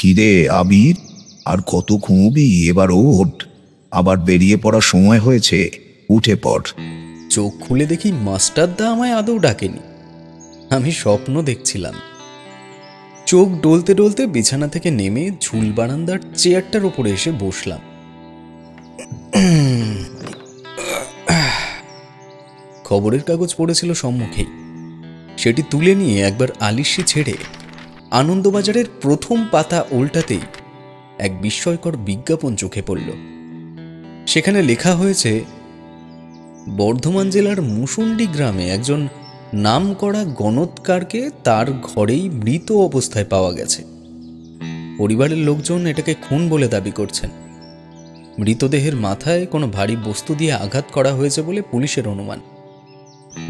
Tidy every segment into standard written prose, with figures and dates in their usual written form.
কিরে আবির, আর কত ঘুমবি? এবার ওঠ, আবার বেরিয়ে পড়ার সময় হয়েছে, উঠে পড়। চোখ খুলে দেখি মাস্টারদা আমায় আদৌ ডাকেনি, আমি স্বপ্ন দেখছিলাম। চোখ ডলতে ডলতে বিছানা থেকে নেমে ঝুল বারান্দার চেয়ারটার ওপরে এসে বসলাম। খবরের কাগজ পড়েছিল সম্মুখেই, সেটি তুলে নিয়ে একবার আলিশি ছেড়ে আনন্দবাজারের প্রথম পাতা উল্টাতেই এক বিস্ময়কর বিজ্ঞাপন চোখে পড়ল। সেখানে লেখা হয়েছে, বর্ধমান জেলার মুসুন্ডি গ্রামে একজন নামকরা গণৎকারকে তার ঘরেই মৃত অবস্থায় পাওয়া গেছে। পরিবারের লোকজন এটাকে খুন বলে দাবি করছেন। মৃতদেহের মাথায় কোনো ভারী বস্তু দিয়ে আঘাত করা হয়েছে বলে পুলিশের অনুমান।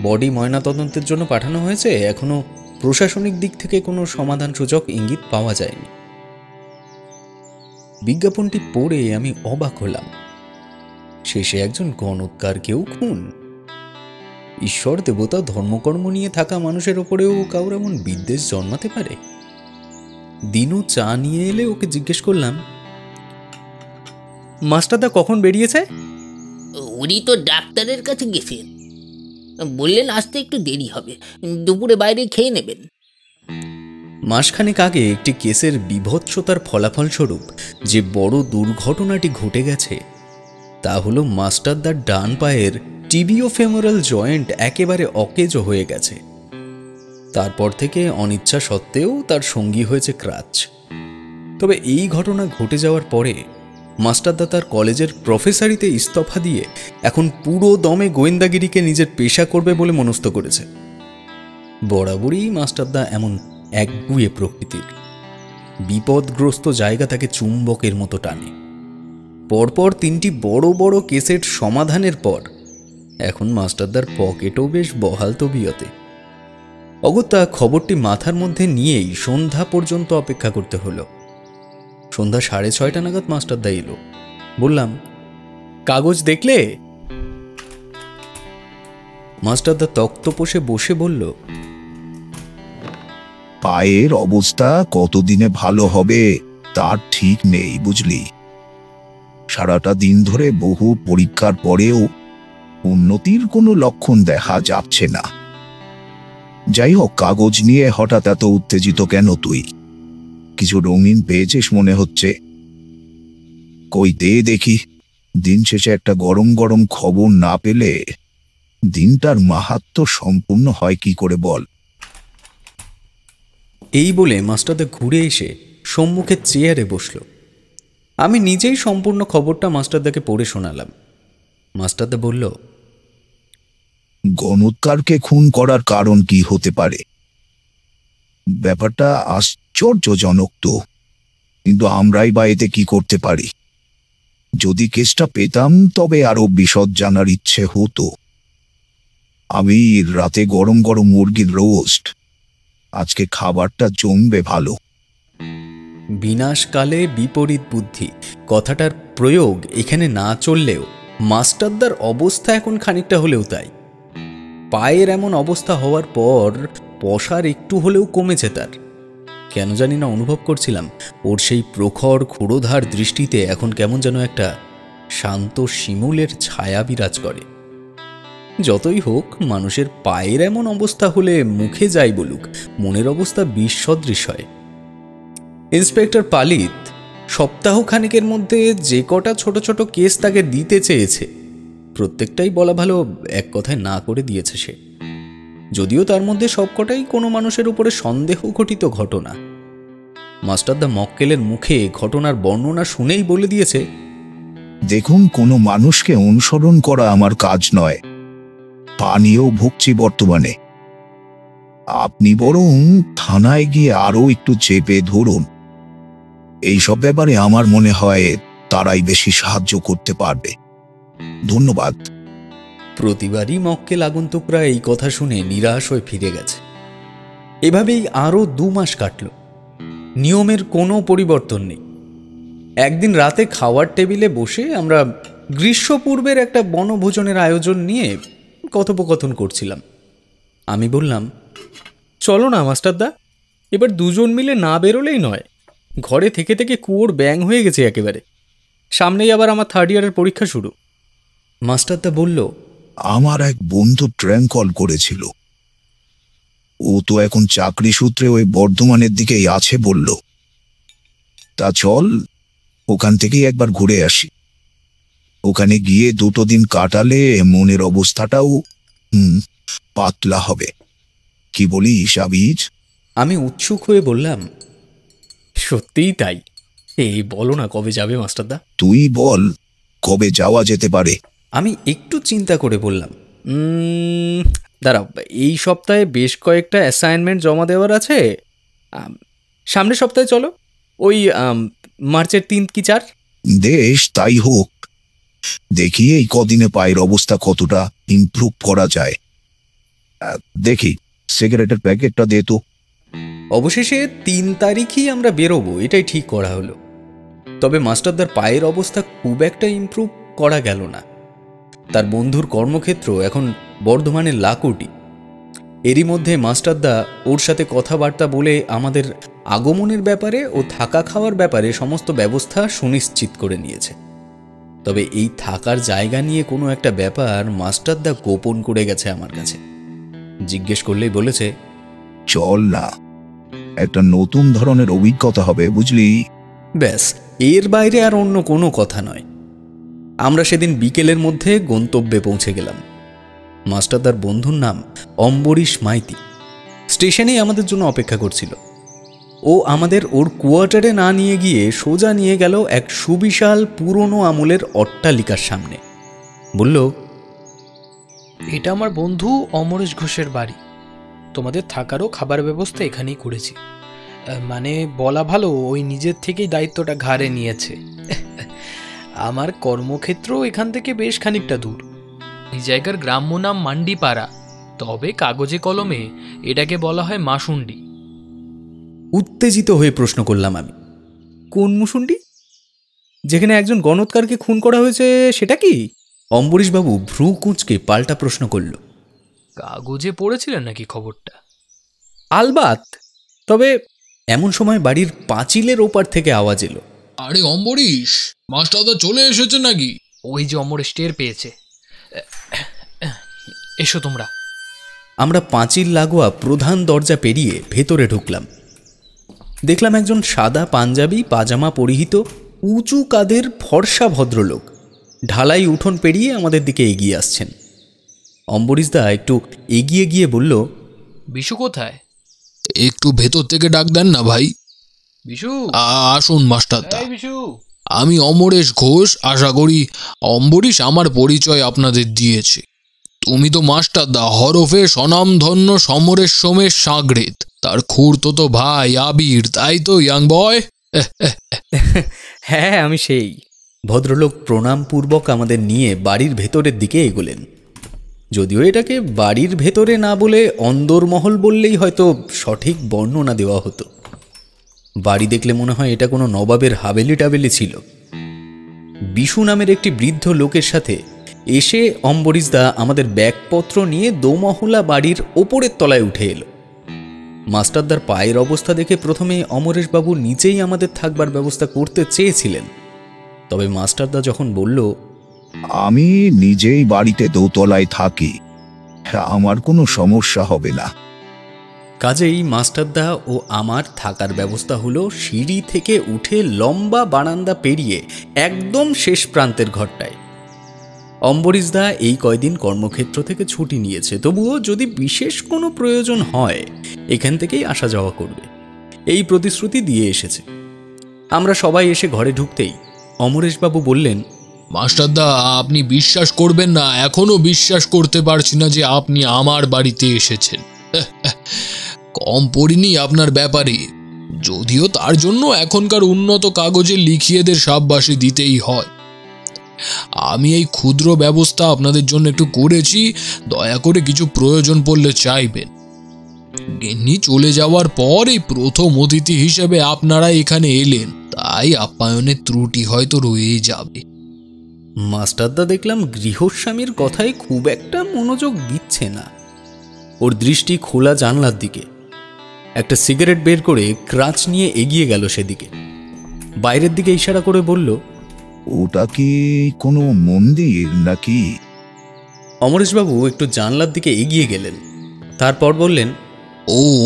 বডি ময়নাতদন্তের জন্য পাঠানো হয়েছে। এখনো প্রশাসনিক দিক থেকে কোনো সমাধানসূচক ইঙ্গিত পাওয়া যায়নি। বিজ্ঞাপনটি পড়ে আমি অবাক হলাম। শেষে একজন গণৎকারকেও খুন! ঈশ্বর দেবতা ধর্মকর্ম নিয়ে থাকা মানুষের ওপরেও কাউর এমন বিদ্বেষ জন্মাতে পারে? দিনু চা নিয়ে এলে ওকে জিজ্ঞেস করলাম, মাস্টারদা কখন বেরিয়েছে? উনি তো ডাক্তারের কাছে গেছেন, বললেন আসতে একটু দেরি হবে, দুপুরে বাইরে খেয়ে নেবেন। মাসখানেক আগে একটি কেসের বীভৎসতার ফলাফলস্বরূপ যে বড় দুর্ঘটনাটি ঘটে গেছে তা হলো মাস্টারদার ডান পায়ের টিবিও ফেমোরাল জয়েন্ট একেবারে অকেজো হয়ে গেছে। তারপর থেকে অনিচ্ছা সত্ত্বেও তার সঙ্গী হয়েছে ক্রাচ। তবে এই ঘটনা ঘটে যাওয়ার পরে মাস্টারদা তার কলেজের প্রফেসরিতে ইস্তফা দিয়ে এখন পুরো দমে গোয়েন্দাগিরিকে নিজের পেশা করবে বলে মনস্থ করেছে। বরাবরই মাস্টারদা এমন একগুঁয়ে প্রকৃতির। বিপদগ্রস্ত জায়গা তাকে চুম্বকের মতো টানে। পরপর 3টি বড় বড় কেসের সমাধানের পর এখন মাস্টারদার পকেটও বেশ বহাল তবিয়তে। অগত্যা খবরটি মাথার মধ্যে নিয়েই সন্ধ্যা পর্যন্ত অপেক্ষা করতে হলো। সন্ধ্যা 6:30 নাগাদ মাস্টারদা এলো। বললাম, কাগজ দেখলে? মাস্টারদা তক্তপোষে বসে বলল, পায়ের অবস্থা কতদিনে ভালো হবে তার ঠিক নেই, বুঝলি। সারাটা দিন ধরে বহু পরীক্ষার পরেও উন্নতির কোনো লক্ষণ দেখা যাচ্ছে না। যাই হোক, কাগজ নিয়ে হঠাৎ এত উত্তেজিত কেন তুই? কিছু রঙিন পেয়েছিস মনে হচ্ছে। কই দে দেখি। দিন শেষে একটা গরম গরম খবর না পেলে দিনটার মাহাত্ম্য সম্পূর্ণ হয় কি করে বল? এই বলে মাস্টারদা ঘুরে এসে সম্মুখে চেয়ারে বসল। আমি নিজেই সম্পূর্ণ খবরটা মাস্টারদাকে পড়ে শোনালাম। মাস্টারদা বলল, গণৎকারকে খুন করার কারণ কি হতে পারে? ব্যাপারটা আশ্চর্যজনক তো, কিন্তু আমরাই বা এতে কি করতে পারি? যদি কেসটা পেতাম তবে আরো বিশদ জানার ইচ্ছে হতো। আমি রাতে গরম গরম মুরগির রোস্ট, আজকে খাবারটা জমবে ভালো। বিনাশকালে বিপরীত বুদ্ধি কথাটার প্রয়োগ এখানে না চললেও মাস্টারদার অবস্থা এখন খানিকটা হলেও তাই। পায়ের এমন অবস্থা হওয়ার পর পসার একটু হলেও কমেছে তার। কেন জানি না অনুভব করছিলাম ওর সেই প্রখর ক্ষুরোধার দৃষ্টিতে এখন কেমন যেন একটা শান্ত শিমুলের ছায়া বিরাজ করে। যতই হোক, মানুষের পায়ের এমন অবস্থা হলে মুখে যাই বলুক, মনের অবস্থা বিসদৃশ হয়। ইন্সপেক্টর পালিত সপ্তাহখানেকের মধ্যে যে কটা ছোট ছোট কেস তাকে দিতে চেয়েছে প্রত্যেকটাই বলা ভালো এক কথায় না করে দিয়েছে সে। যদিও তার মধ্যে সবকটাই কোনো মানুষের উপরে সন্দেহ ঘটিত ঘটনা। মাস্টারদা মক্কেলের মুখে ঘটনার বর্ণনা শুনেই বলে দিয়েছে, দেখুন, কোনো মানুষকে অনুসরণ করা আমার কাজ নয়। পানিও ভুগছি বর্তমানে। আপনি বরং থানায় গিয়ে আরো একটু চেপে ধরুন। এইসব ব্যাপারে আমার মনে হয় তারাই বেশি সাহায্য করতে পারবে। ধন্যবাদ। প্রতিবারই মক্কেল আগন্তুকরা এই কথা শুনে নিরাশ হয়ে ফিরে গেছে। এভাবেই আরও 2 মাস কাটল। নিয়মের কোনো পরিবর্তন নেই। একদিন রাতে খাওয়ার টেবিলে বসে আমরা গ্রীষ্মপূর্বের একটা বনভোজনের আয়োজন নিয়ে কথোপকথন করছিলাম। আমি বললাম, চলো না মাস্টারদা, এবার দুজন মিলে না বেরোলেই নয়। ঘরে থেকে থেকে কুয়োর ব্যাং হয়ে গেছে একেবারে। সামনেই আবার আমার 3rd ইয়ারের পরীক্ষা শুরু। মাস্টারদা বলল, আমার এক বন্ধু ট্রেন কল করেছিল, ও তো এখন চাকরি সূত্রে ওই বর্ধমানের দিকেই আছে বলল। তা চল ওখান থেকেই একবার ঘুরে আসি। ওখানে গিয়ে 2 দিন কাটালে মনের অবস্থাটাও পাতলা হবে। কি বলিস আবিজ? আমি উৎসুক হয়ে বললাম, সত্যিই তাই। এই বলো না কবে যাবে মাস্টারদা? তুই বল কবে যাওয়া যেতে পারে। আমি একটু চিন্তা করে বললাম, দাঁড়াও, এই সপ্তাহে বেশ কয়েকটা অ্যাসাইনমেন্ট জমা দেওয়ার আছে। সামনের সপ্তাহে চলো, ওই মার্চের 3 কি 4। দেশ তাই হোক, দেখি এই কদিনে পায়ের অবস্থা কতটা ইমপ্রুভ করা যায়। দেখি সিগারেটের প্যাকেটটা দে তো। অবশেষে 3 তারিখই আমরা বেরোবো, এটাই ঠিক করা হলো। তবে মাস্টারদার পায়ের অবস্থা খুব একটা ইমপ্রুভ করা গেল না। তার বন্ধুর কর্মক্ষেত্র এখন বর্ধমানের লাকুটি। এরই মধ্যে মাস্টারদা ওর সাথে কথাবার্তা বলে আমাদের আগমনের ব্যাপারে ও থাকা খাওয়ার ব্যাপারে সমস্ত ব্যবস্থা সুনিশ্চিত করে নিয়েছে। তবে এই থাকার জায়গা নিয়ে কোনো একটা ব্যাপার মাস্টারদা গোপন করে গেছে আমার কাছে। জিজ্ঞেস করলেই বলেছে, চল না, একটা নতুন ধরনের অভিজ্ঞতা হবে বুঝলি। ব্যাস, এর বাইরে আর অন্য কোনো কথা নয়। আমরা সেদিন বিকেলের মধ্যে গন্তব্যে পৌঁছে গেলাম। মাস্টারদার বন্ধুর নাম অম্বরীশ মাইতি। স্টেশনেই আমাদের জন্য অপেক্ষা করছিল। ও আমাদের ওর কোয়ার্টারে না নিয়ে গিয়ে সোজা নিয়ে গেল এক সুবিশাল পুরনো আমলের অট্টালিকার সামনে। বলল, এটা আমার বন্ধু অমরেশ ঘোষের বাড়ি। তোমাদের থাকারও খাবার ব্যবস্থা এখানেই করেছি। মানে বলা ভালো, ওই নিজের থেকেই দায়িত্বটা ঘাড়ে নিয়েছে। আমার কর্মক্ষেত্র এখান থেকে বেশ খানিকটা দূর। এই জায়গার গ্রাম্য নাম মান্ডিপাড়া, তবে কাগজে কলমে এটাকে বলা হয় মাসুন্ডি। উত্তেজিত হয়ে প্রশ্ন করলাম আমি, কোন মুসুন্ডি? যেখানে একজন গণৎকারকে খুন করা হয়েছে সেটা কি? অম্বরীশবাবু ভ্রু কুঁচকে পাল্টা প্রশ্ন করল, কাগজে পড়েছিলেন নাকি খবরটা? আলবাত। তবে এমন সময় বাড়ির পাঁচিলের ওপার থেকে আওয়াজ এলো, আরে অম্বরীশ, মাস্টারদা চলে এসেছে নাকি? ওই যে অমরেশ টের পেয়েছে। এসো তোমরা। আমরা পাঁচিল লাগোয়া প্রধান দরজা পেরিয়ে ভেতরে ঢুকলাম। দেখলাম একজন সাদা পাঞ্জাবি পাজামা পরিহিত উঁচু কাঁধের ফর্সা ভদ্রলোক ঢালাই উঠোন পেরিয়ে আমাদের দিকে এগিয়ে আসছেন। অম্বরীশদা একটু এগিয়ে গিয়ে বলল, বিশু কোথায়? একটু ভেতর থেকে ডাক দেন না ভাই। বিশু, আসুন মাস্টারদা। বিশু, আমি অমরেশ ঘোষ। আশা করি অম্বরীশ আমার পরিচয় আপনাদের দিয়েছে। তুমি তো মাস্টারদা হরফে স্বনামধন্য সমরেশ সোমেশ সাগরেদ, তার খুড়তো ভাই আবির, তাই তো ইয়াং বয়? হ্যাঁ আমি সেই। ভদ্রলোক প্রণামপূর্বক আমাদের নিয়ে বাড়ির ভেতরের দিকে এগোলেন। যদিও এটাকে বাড়ির ভেতরে না বলে অন্দরমহল বললেই হয়তো সঠিক বর্ণনা দেওয়া হতো। বাড়ি দেখলে মনে হয় এটা কোনো নবাবের হাবেলি টাবেলি ছিল। বিশু নামের একটি বৃদ্ধ লোকের সাথে এসে অম্বরীশদা আমাদের ব্যাগপত্র নিয়ে দোমহলা বাড়ির ওপরের তলায় উঠে এলো। মাস্টারদার পায়ের অবস্থা দেখে প্রথমে অমরেশবাবু নিচেই আমাদের থাকবার ব্যবস্থা করতে চেয়েছিলেন। তবে মাস্টারদা যখন বলল, আমি নিজেই বাড়িতে দোতলায় থাকি, আমার কোনো সমস্যা হবে না, কাজেই মাস্টারদা ও আমার থাকার ব্যবস্থা হলো সিঁড়ি থেকে উঠে লম্বা বারান্দা পেরিয়ে একদম শেষ প্রান্তের ঘরটায়। অম্বরীশদা এই কয়দিন কর্মক্ষেত্র থেকে ছুটি নিয়েছে, তবুও যদি বিশেষ কোনো প্রয়োজন হয় এখান থেকেই আসা যাওয়া করবে, এই প্রতিশ্রুতি দিয়ে এসেছে। আমরা সবাই এসে ঘরে ঢুকতেই অমরেশবাবু বললেন, মাস্টারদা, আপনি বিশ্বাস করবেন না, এখনো বিশ্বাস করতে পারছি না যে আপনি আমার বাড়িতে এসেছেন। কম পড়িনি আপনার ব্যাপারে, যদিও তার জন্য এখনকার উন্নত কাগজে লিখিয়েদের সাববাসী দিতেই হয়। আমি এই ক্ষুদ্র ব্যবস্থা আপনাদের জন্য একটু করেছি, দয়া করে কিছু প্রয়োজন পড়লে চাইবেন। গিন্নি চলে যাওয়ার পর এই প্রথম অতিথি হিসেবে আপনারা এখানে এলেন, তাই আপ্যায়নের ত্রুটি হয়তো রয়েই যাবে। মাস্টারদা দেখলাম গৃহস্বামীর কথায় খুব একটা মনোযোগ দিচ্ছে না। ওর দৃষ্টি খোলা জানলার দিকে। একটা সিগারেট বের করে ক্রাচ নিয়ে এগিয়ে গেল সেদিকে। বাইরের দিকে ইশারা করে বলল, ওটা কি কোনো মন্দির নাকি? অমরেশবাবু একটু জানলার দিকে এগিয়ে গেলেন, তারপর বললেন,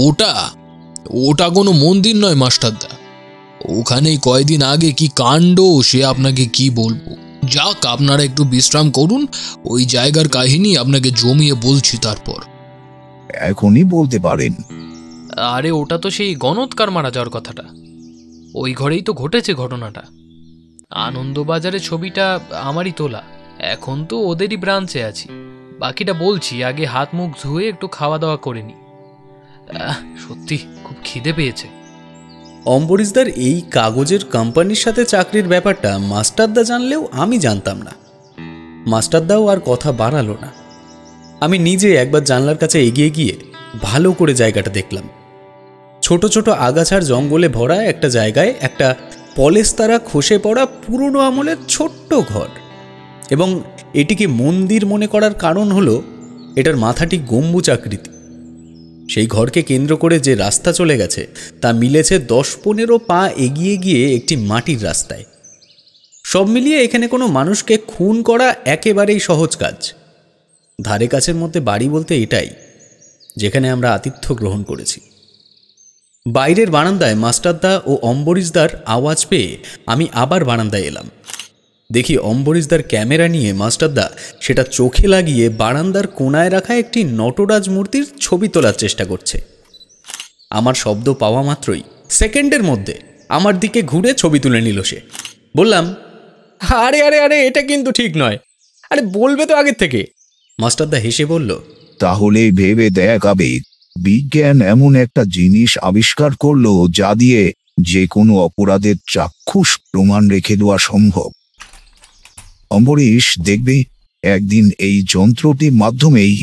ওটা ওটা কোনো মন্দির নয় মাস্টারদা। ওখানেই কয়দিন আগে কি কাণ্ড সে আপনাকে কি বলবো। যাক, আপনারা একটু বিশ্রাম করুন, ওই জায়গার কাহিনী আপনাকে জমিয়ে বলছি তারপর। এখনই বলতে পারেন? আরে ওটা তো সেই গণৎকার মারা যাওয়ার কথাটা, ওই ঘরেই তো ঘটেছে ঘটনাটা। আনন্দবাজারের ছবিটা আমারই তোলা, এখন তো ওদেরই ব্রাঞ্চে আছি। বাকিটা বলছি, আগে হাত মুখ ধুয়ে একটু খাওয়া দাওয়া করে নি। সত্যি খুব খিদে পেয়েছে। অম্বরীশদার এই কাগজের কোম্পানির সাথে চাকরির ব্যাপারটা মাস্টারদা জানলেও আমি জানতাম না। মাস্টারদাও আর কথা বাড়ালো না। আমি নিজে একবার জানলার কাছে এগিয়ে গিয়ে ভালো করে জায়গাটা দেখলাম। ছোট ছোট আগাছার জঙ্গলে ভরা একটা জায়গায় একটা পলেস্তারা খসে পড়া পুরনো আমলের ছোট্ট ঘর, এবং এটিকে মন্দির মনে করার কারণ হলো এটার মাথাটি গম্বুজ আকৃতি। সেই ঘরকে কেন্দ্র করে যে রাস্তা চলে গেছে তা মিলেছে 10-15 পা এগিয়ে গিয়ে একটি মাটির রাস্তায়। সব মিলিয়ে এখানে কোনো মানুষকে খুন করা একেবারেই সহজ কাজ। ধারে কাছের মধ্যে বাড়ি বলতে এটাই, যেখানে আমরা আতিথ্য গ্রহণ করেছি। বাইরের বারান্দায় মাস্টারদা ও অম্বরীশদার আওয়াজ পেয়ে আমি আবার বারান্দায় এলাম। দেখি অম্বরীশদার ক্যামেরা নিয়ে মাস্টারদা সেটা চোখে লাগিয়ে বারান্দার কোনায় রাখা একটি নটরাজ মূর্তির ছবি তোলার চেষ্টা করছে। আমার শব্দ পাওয়া মাত্রই সেকেন্ডের মধ্যে আমার দিকে ঘুরে ছবি তুলে নিল সে। বললাম, আরে আরে আরে এটা কিন্তু ঠিক নয়, আরে বলবে তো আগের থেকে। মাস্টারদা হেসে বলল, তাহলে ভেবে দেখ আবেগ, বিজ্ঞান এমন একটা জিনিস আবিষ্কার করলো যা দিয়ে যে কোনো অপরাধের চাক্ষুষ প্রমাণ রেখে দেওয়া সম্ভব। অম্বরীশ, দেখবে একদিন এই যন্ত্রটির মাধ্যমেই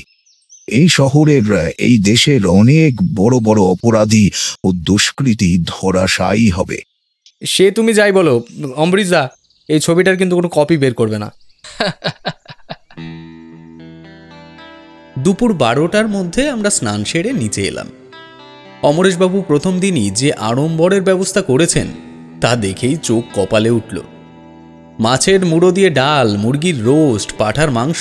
এই শহরের, এই দেশের অনেক বড় বড় অপরাধী ও দুষ্কৃতী ধরাশায়ী হবে। সে তুমি যাই বলো অম্বরীশদা, এই ছবিটার কিন্তু কোনো কপি বের করবে না। দুপুর 12টার মধ্যে আমরা স্নান সেরে নিচে এলাম। অমরেশবাবু প্রথম দিনই যে আড়ম্বরের ব্যবস্থা করেছেন তা দেখেই চোখ কপালে উঠল। মাছের মুড়ো দিয়ে ডাল, মুরগির রোস্ট, পাঁঠার মাংস,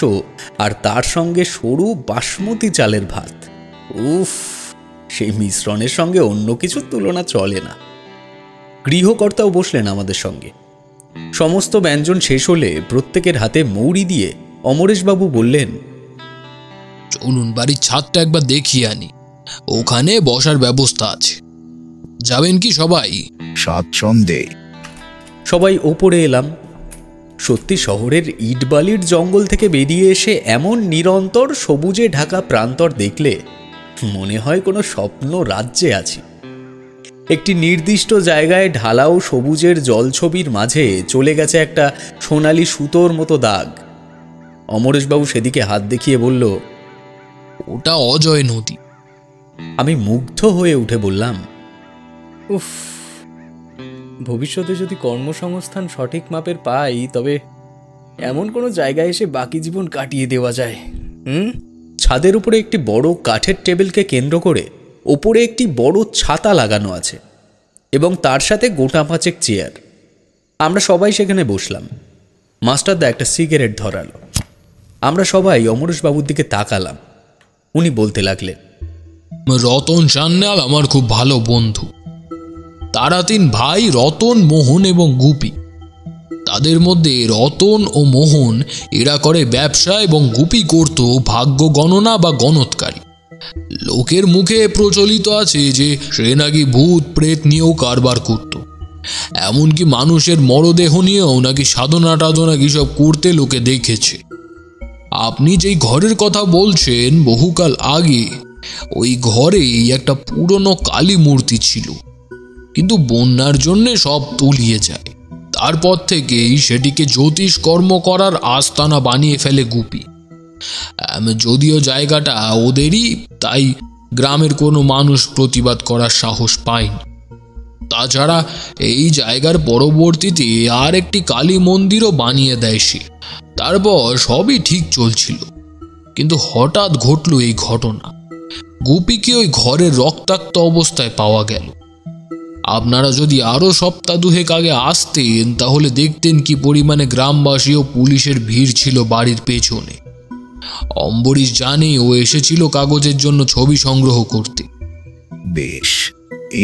আর তার সঙ্গে সরু বাসমতি চালের ভাত। উফ, সেই মিশ্রণের সঙ্গে অন্য কিছু তুলনা চলে না। গৃহকর্তাও বসলেন আমাদের সঙ্গে। সমস্ত ব্যঞ্জন শেষ হলে প্রত্যেকের হাতে মৌরি দিয়ে অমরেশবাবু বললেন, চলুন বাড়ির ছাদটা একবার দেখিয়ে আনি, ওখানে বসার ব্যবস্থা আছে। যাবেন কি সবাই? স্বাচ্ছন্দ্যে। সবাই ওপরে এলাম। সত্যি শহরের ইটবালির জঙ্গল থেকে বেরিয়ে এসে এমন নিরন্তর সবুজে ঢাকা প্রান্তর দেখলে মনে হয় কোনো স্বপ্ন রাজ্যে আছি। একটি নির্দিষ্ট জায়গায় ঢালাও সবুজের জলছবির মাঝে চলে গেছে একটা সোনালি সুতোর মতো দাগ। অমরেশবাবু সেদিকে হাত দেখিয়ে বলল, ওটা অজয় নদী। আমি মুগ্ধ হয়ে উঠে বললাম, উফ, ভবিষ্যতে যদি কর্মসংস্থান সঠিক মাপের পাই তবে এমন কোনো জায়গায় এসে বাকি জীবন কাটিয়ে দেওয়া যায়। ছাদের উপরে একটি বড় কাঠের টেবিলকে কেন্দ্র করে ওপরে একটি বড় ছাতা লাগানো আছে এবং তার সাথে গোটা 5 চেয়ার। আমরা সবাই সেখানে বসলাম। মাস্টারদা একটা সিগারেট ধরালো। আমরা সবাই অমরেশবাবুর দিকে তাকালাম। উনি বলতে লাগলেন, রতন সান্যাল আমার খুব ভালো বন্ধু। তারা 3 ভাই, রতন, মোহন এবং গুপি। তাদের মধ্যে রতন ও মোহন এরা করে ব্যবসা এবং গুপি করত ভাগ্য গণনা বা গণৎকারী। লোকের মুখে প্রচলিত আছে যে সে নাকি ভূত প্রেত নিয়েও কারবার করত, এমনকি মানুষের মরদেহ নিয়েও নাকি সাধনা টাধনা কিসব করতে লোকে দেখেছে। আপনি যেই ঘরের কথা বলছেন, বহুকাল আগে ওই ঘরেই একটা পুরনো কালী মূর্তি ছিল, কিন্তু বন্যার জন্যে সব তলিয়ে যায়। তারপর থেকেই সেটিকে জ্যোতিষ কর্ম করার আস্তানা বানিয়ে ফেলে গুপি। যদিও জায়গাটা ওদেরই, তাই গ্রামের কোনো মানুষ প্রতিবাদ করার সাহস পায়নি। তাছাড়া এই জায়গার পরবর্তীতে আর একটি কালী মন্দিরও বানিয়ে দেয় সে। তারপর সবই ঠিক চলছিল, কিন্তু হঠাৎ ঘটল এই ঘটনা। গুপিকে ওই ঘরের রক্তাক্ত অবস্থায় পাওয়া গেল। আপনারা যদি আরো সপ্তাহ দুয়েক আগে আসতেন তাহলে দেখতেন কি পরিমাণে গ্রামবাসী ও পুলিশের ভিড় ছিল বাড়ির পেছনে। অম্বরীশ জানে ও এসেছিল কাগজের জন্য ছবি সংগ্রহ করতে। বেশ,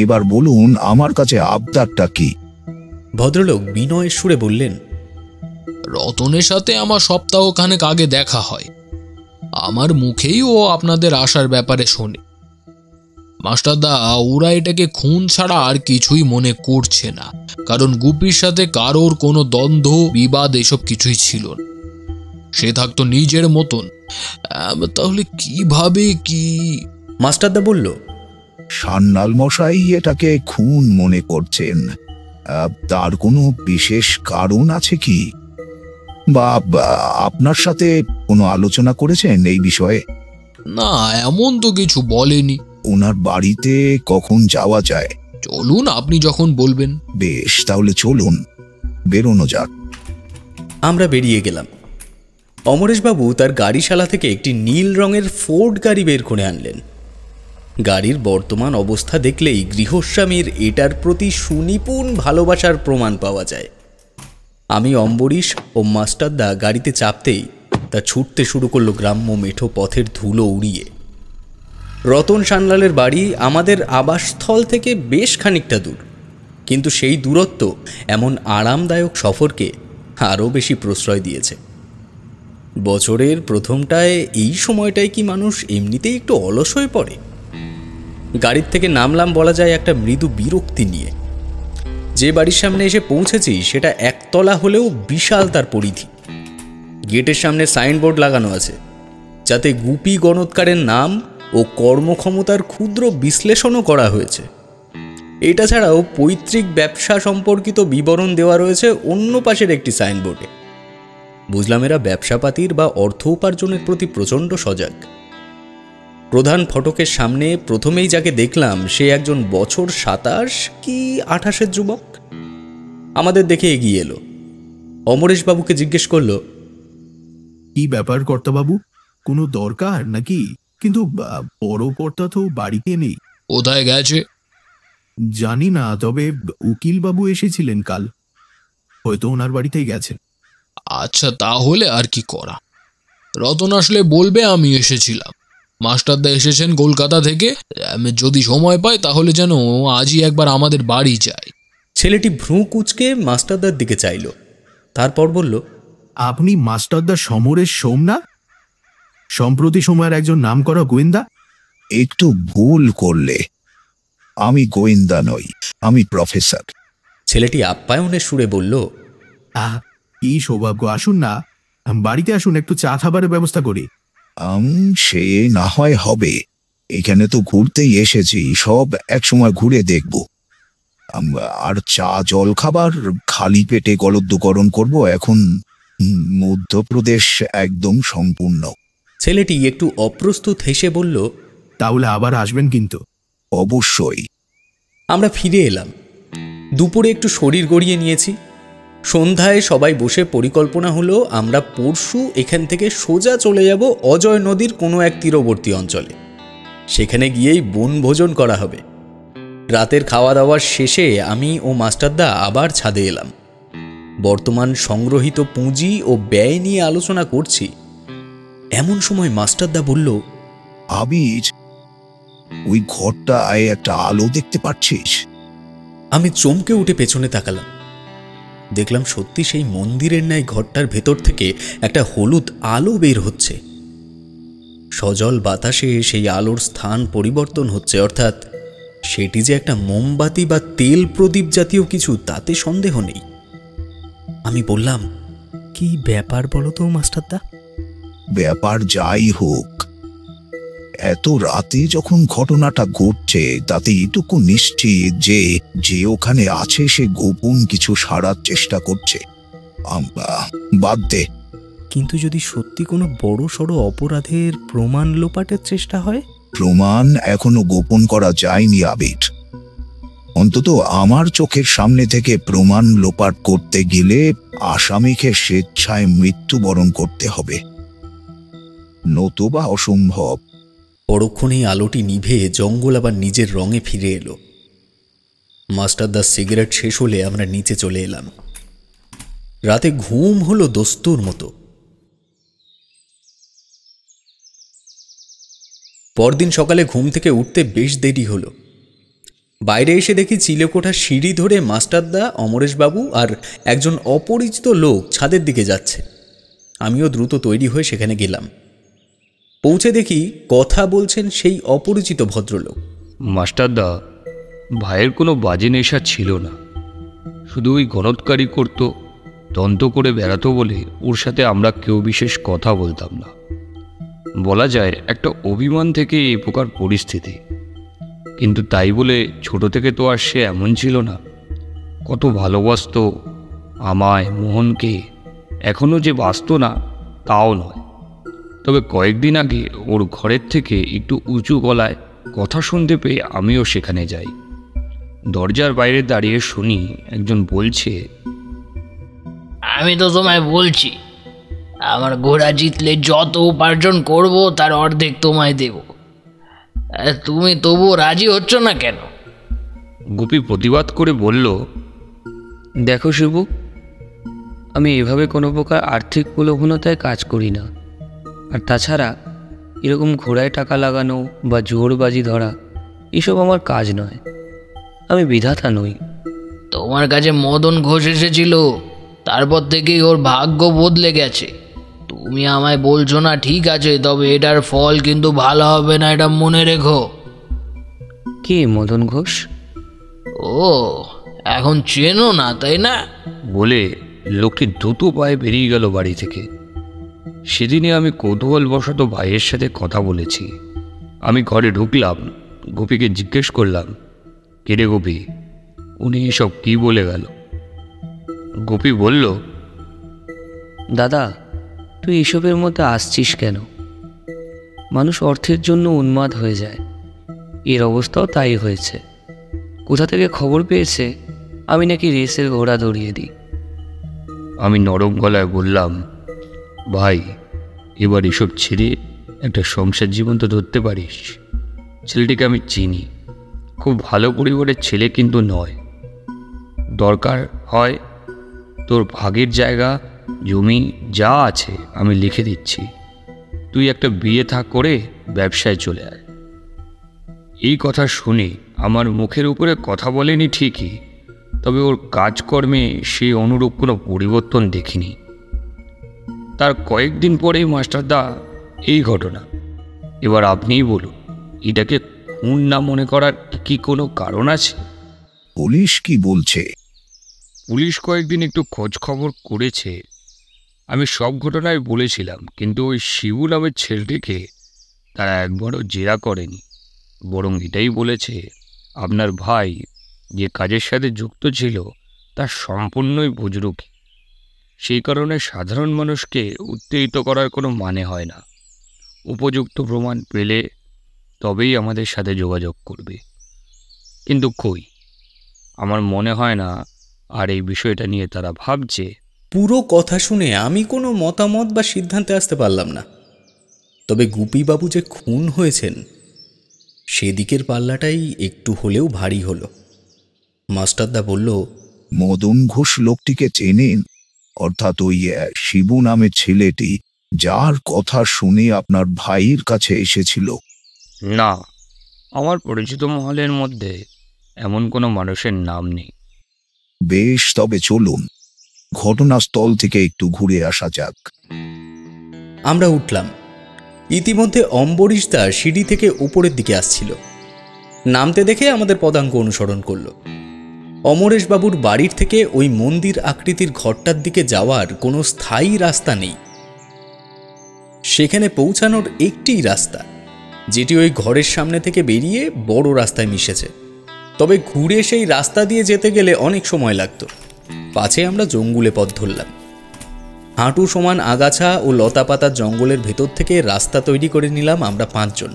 এবার বলুন আমার কাছে আবদারটা কি? ভদ্রলোক বিনয়ের সুরে বললেন, রতনের সাথে আমার সপ্তাহখানেক আগে দেখা হয়। আমার মুখেই ও আপনাদের আসার ব্যাপারে শোনে। মাস্টারদা, ওরা এটাকে খুন ছাড়া আর কিছুই মনে করছে না, কারণ গুপির সাথে কারোর কোনো দ্বন্দ্ব বিবাদ এসব কিছুই ছিল না। সে থাকতো নিজের মতন। তাহলে কিভাবে কি? মাস্টারদা বলল, সান্যাল মশাই এটাকে খুন মনে করছেন, তার কোনো বিশেষ কারণ আছে কি? বা আপনার সাথে কোনো আলোচনা করেছেন এই বিষয়ে? না, এমন তো কিছু বলেনি। ওনার বাড়িতে কখন যাওয়া যায়? চলুন, আপনি যখন বলবেন। বেশ, তাহলে চলুন, বেরোনো যাক। আমরা বেরিয়ে গেলাম। অমরেশবাবু তার গাড়িশালা থেকে একটি নীল রঙের ফোর্ড গাড়ি বের করে আনলেন। গাড়ির বর্তমান অবস্থা দেখলেই গৃহস্বামীর এটার প্রতি সুনিপুণ ভালোবাসার প্রমাণ পাওয়া যায়। আমি অম্বরীশ ও মাস্টারদা গাড়িতে চাপতেই তা ছুটতে শুরু করলো গ্রাম্য মেঠো পথের ধুলো উড়িয়ে। রতন সান্যালের বাড়ি আমাদের আবাসস্থল থেকে বেশ খানিকটা দূর, কিন্তু সেই দূরত্ব এমন আরামদায়ক সফরকে আরও বেশি প্রশ্রয় দিয়েছে। বছরের প্রথমটায় এই সময়টায় কি মানুষ এমনিতেই একটু অলস হয়ে পড়ে? গাড়ির থেকে নামলাম বলা যায় একটা মৃদু বিরক্তি নিয়ে। যে বাড়ির সামনে এসে পৌঁছেছি সেটা একতলা হলেও বিশাল তার পরিধি। গেটের সামনে সাইনবোর্ড লাগানো আছে, যাতে গুপি গণৎকারের নাম ও কর্মক্ষমতার ক্ষুদ্র বিশ্লেষণও করা হয়েছে। এটা ছাড়াও পৈতৃক ব্যবসা সম্পর্কিত বিবরণ দেওয়া রয়েছে অন্য পাশের একটি সাইনবোর্ডে। বুঝলাম এরা ব্যবসাপাতির বা অর্থ উপার্জনের প্রতি প্রচণ্ড সজাগ। প্রধান ফটকের সামনে প্রথমেই যাকে দেখলাম সে একজন বছর 27 কি 28-এর যুবক। আমাদের দেখে এগিয়ে এলো। অমরেশবাবুকে জিজ্ঞেস করলো, কি ব্যাপার কর্তাবাবু, কোনো দরকার নাকি? কিন্তু বড় কর্তা তো বাড়িতে নেই। কোথায় গেছে জানি না, তবে উকিল বাবু এসেছিলেন কাল, হয়তো ওনার বাড়িতেই গেছেন। আচ্ছা, তাহলে আর কি করা। রতন আসলে বলবে আমি এসেছিলাম। মাস্টারদা এসেছেন কলকাতা থেকে। যদি সময় পায় তাহলে যেন আজই একবার আমাদের বাড়ি যায়। ছেলেটি ভ্রু কুঁচকে মাস্টারদার দিকে চাইল, তারপর বলল, আপনি মাস্টারদা সমরেশ সোম না? সম্প্রতি সময়ের একজন নামকরা গোয়েন্দা। একটু ভুল করলে, আমি গোয়েন্দা নই, আমি প্রফেসর। ছেলেটি আপ্যায়নের সুরে বলল, কি সৌভাগ্য, আসুন না, বাড়িতে আসুন, একটু চা খাবারের ব্যবস্থা করি। সে না হয় হবে, এখানে তো ঘুরতেই এসেছি, সব একসময় ঘুরে দেখব। আর চা জল খাবার খালি পেটে গলদ্যকরণ করব এখন? মধ্যপ্রদেশ একদম সম্পূর্ণ। ছেলেটি একটু অপ্রস্তুত হেসে বলল, তাহলে আবার আসবেন কিন্তু। অবশ্যই। আমরা ফিরে এলাম। দুপুরে একটু শরীর গড়িয়ে নিয়েছি। সন্ধ্যায় সবাই বসে পরিকল্পনা হলো আমরা পরশু এখান থেকে সোজা চলে যাব অজয় নদীর কোনো এক তীরবর্তী অঞ্চলে। সেখানে গিয়েই বনভোজন করা হবে। রাতের খাওয়া দাওয়ার শেষে আমি ও মাস্টারদা আবার ছাদে এলাম। বর্তমান সংগ্রহিত পুঁজি ও ব্যয় নিয়ে আলোচনা করছি। এমন সময় মাস্টারদা বলল, আবির, ওই ঘরটায় একটা আলো দেখতে পাচ্ছিস? আমি চমকে উঠে পেছনে তাকালাম। দেখলাম সত্যি সেই মন্দিরের ন্যায় ঘরটার ভেতর থেকে একটা হলুদ আলো বের হচ্ছে। সজল বাতাসে সেই আলোর স্থান পরিবর্তন হচ্ছে, অর্থাৎ সেটি যে একটা মোমবাতি বা তেল প্রদীপ জাতীয় কিছু তাতে সন্দেহ নেই। আমি বললাম, কি ব্যাপার বলো তো মাস্টারদা? ব্যাপার যাই হোক, এত রাতে যখন ঘটনাটা ঘটছে তাতে এটুকু নিশ্চিত যে যে ওখানে আছে সে গোপন কিছু সারার চেষ্টা করছে। বাদ দে। কিন্তু যদি সত্যি কোনো বড় সড়ো অপরাধের প্রমাণ লোপাটের চেষ্টা হয়? প্রমাণ এখনো গোপন করা যায়নি আবির। অন্তত আমার চোখের সামনে থেকে প্রমাণ লোপাট করতে গেলে আসামিকে স্বেচ্ছায় মৃত্যুবরণ করতে হবে, নতুবা অসম্ভব। পরক্ষণেই আলোটি নিভে জঙ্গল আবার নিজের রঙে ফিরে এলো। মাস্টারদার সিগারেট শেষ হলে আমরা নিচে চলে এলাম। রাতে ঘুম হলো দস্তুর মতো। পরদিন সকালে ঘুম থেকে উঠতে বেশ দেরি হলো। বাইরে এসে দেখি চিলেকোঠার সিঁড়ি ধরে মাস্টারদা, অমরেশবাবু আর একজন অপরিচিত লোক ছাদের দিকে যাচ্ছে। আমিও দ্রুত তৈরি হয়ে সেখানে গেলাম। পৌঁছে দেখি কথা বলছেন সেই অপরিচিত ভদ্রলোক। মাস্টারদা, ভাইয়ের কোনো বাজে নেশা ছিল না, শুধু ওই গণৎকারী করতো, তন্ত করে বেড়াতো বলে ওর সাথে আমরা কেউ বিশেষ কথা বলতাম না। বলা যায় একটা অভিমান থেকে এই প্রকার পরিস্থিতি। কিন্তু তাই বলে ছোট থেকে তো আর সে এমন ছিল না। কত ভালোবাসতো আমায়, মোহনকে। এখনও যে বাসত না তাও নয়, তবে কয়েকদিন আগে ওর ঘরের থেকে একটু উঁচু গলায় কথা শুনতে পেয়ে আমিও সেখানে যাই। দরজার বাইরে দাঁড়িয়ে শুনি একজন বলছে, আমি তো তোমায় বলছি, আমার ঘোড়া জিতলে যত উপার্জন করব তার অর্ধেক তোমায় দেব। তুমি তবুও রাজি হচ্ছ না কেন? গুপি প্রতিবাদ করে বলল, দেখো শিবু, আমি এভাবে কোনো প্রকার আর্থিক প্রলোভনতায় কাজ করি না। আর তাছাড়া এরকম ঘোড়ায় টাকা লাগানো বা জোরবাজি ধরা এসব আমার কাজ নয়। আমি বিধাতা নই। তোমার কাছে মদন ঘোষ এসেছিল, তারপর থেকেই ওর ভাগ্য বদলে গেছে। তুমি আমায় বলছো না ঠিক আছে, তবে এটার ফল কিন্তু ভালো হবে না, এটা মনে রেখো। কে মদন ঘোষ? ও, এখন চেনো না তাই না? বলে লোকটি দ্রুত পায়ে বেরিয়ে গেল বাড়ি থেকে। সেদিনে আমি কৌতূহলবশত ভাইয়ের সাথে কথা বলেছি। আমি ঘরে ঢুকলাম, গোপীকে জিজ্ঞেস করলাম, কেরে গোপী, উনি এসব কি বলে গেল? গোপী বলল, দাদা, তুই এসবের মধ্যে আসছিস কেন? মানুষ অর্থের জন্য উন্মাদ হয়ে যায়। এর অবস্থাও তাই হয়েছে। কোথা থেকে খবর পেয়েছে আমি নাকি রেসের ঘোড়া দৌড়িয়ে দিই। আমি নরম গলায় বললাম, ভাই, এবার এসব ছেড়ে একটা সংসার জীবন তো ধরতে পারিস। ছেলেটিকে আমি চিনি, খুব ভালো পরিবারের ছেলে কিন্তু নয়। দরকার হয় তোর ভাগের জায়গা জমি যা আছে আমি লিখে দিচ্ছি, তুই একটা বিয়ে থা করে ব্যবসায় চলে আয়। এই কথা শুনে আমার মুখের উপরে কথা বলেনি ঠিকই, তবে ওর কাজকর্মে সেই অনুরূপ কোনো পরিবর্তন দেখিনি। তার কয়েকদিন পরেই মাস্টারদা এই ঘটনা। এবার আপনিই বলুন, এটাকে খুন না মনে করার কি কোনো কারণ আছে? পুলিশ কি বলছে? পুলিশ কয়েকদিন একটু খোঁজ খবর করেছে। আমি সব ঘটনায় বলেছিলাম, কিন্তু ওই শিবু নামের ছেলেটিকে তারা একবারও জেরা করেনি। বরং এটাই বলেছে, আপনার ভাই যে কাজের সাথে যুক্ত ছিল তা সম্পূর্ণই বুজরুকি। সেই কারণে সাধারণ মানুষকে উত্তেজিত করার কোনো মানে হয় না। উপযুক্ত প্রমাণ পেলে তবেই আমাদের সাথে যোগাযোগ করবে। কিন্তু কই, আমার মনে হয় না আর এই বিষয়টা নিয়ে তারা ভাবছে। পুরো কথা শুনে আমি কোনো মতামত বা সিদ্ধান্তে আসতে পারলাম না। তবে গুপিবাবু যে খুন হয়েছেন সেদিকের পাল্লাটাই একটু হলেও ভারী হলো। মাস্টারদা বলল, মদন ঘোষ লোকটিকে চেনেন? অর্থাৎ ওই শিবু নামের ছেলেটি যার কথা শুনে আপনার ভাইয়ের কাছে এসেছিল? না, আমার পরিচিত মহলের মধ্যে এমন কোনো মানুষের নাম নেই। বেশ, তবে চলুন ঘটনাস্থল থেকে একটু ঘুরে আসা যাক। আমরা উঠলাম। ইতিমধ্যে অম্বরীশদা সিঁড়ি থেকে উপরের দিকে আসছিল। নামতে দেখে আমাদের পদাঙ্ক অনুসরণ করল। অমরেশবাবুর বাড়ির থেকে ওই মন্দির আকৃতির ঘরটার দিকে যাওয়ার কোনো স্থায়ী রাস্তা নেই। সেখানে পৌঁছানোর একটিই রাস্তা, যেটি ওই ঘরের সামনে থেকে বেরিয়ে বড় রাস্তায় মিশেছে। তবে ঘুরে সেই রাস্তা দিয়ে যেতে গেলে অনেক সময় লাগত। পাছে আমরা জঙ্গলে পথ ধরলাম। হাঁটু সমান আগাছা ও লতাপাতার জঙ্গলের ভেতর থেকে রাস্তা তৈরি করে নিলাম আমরা 5 জন।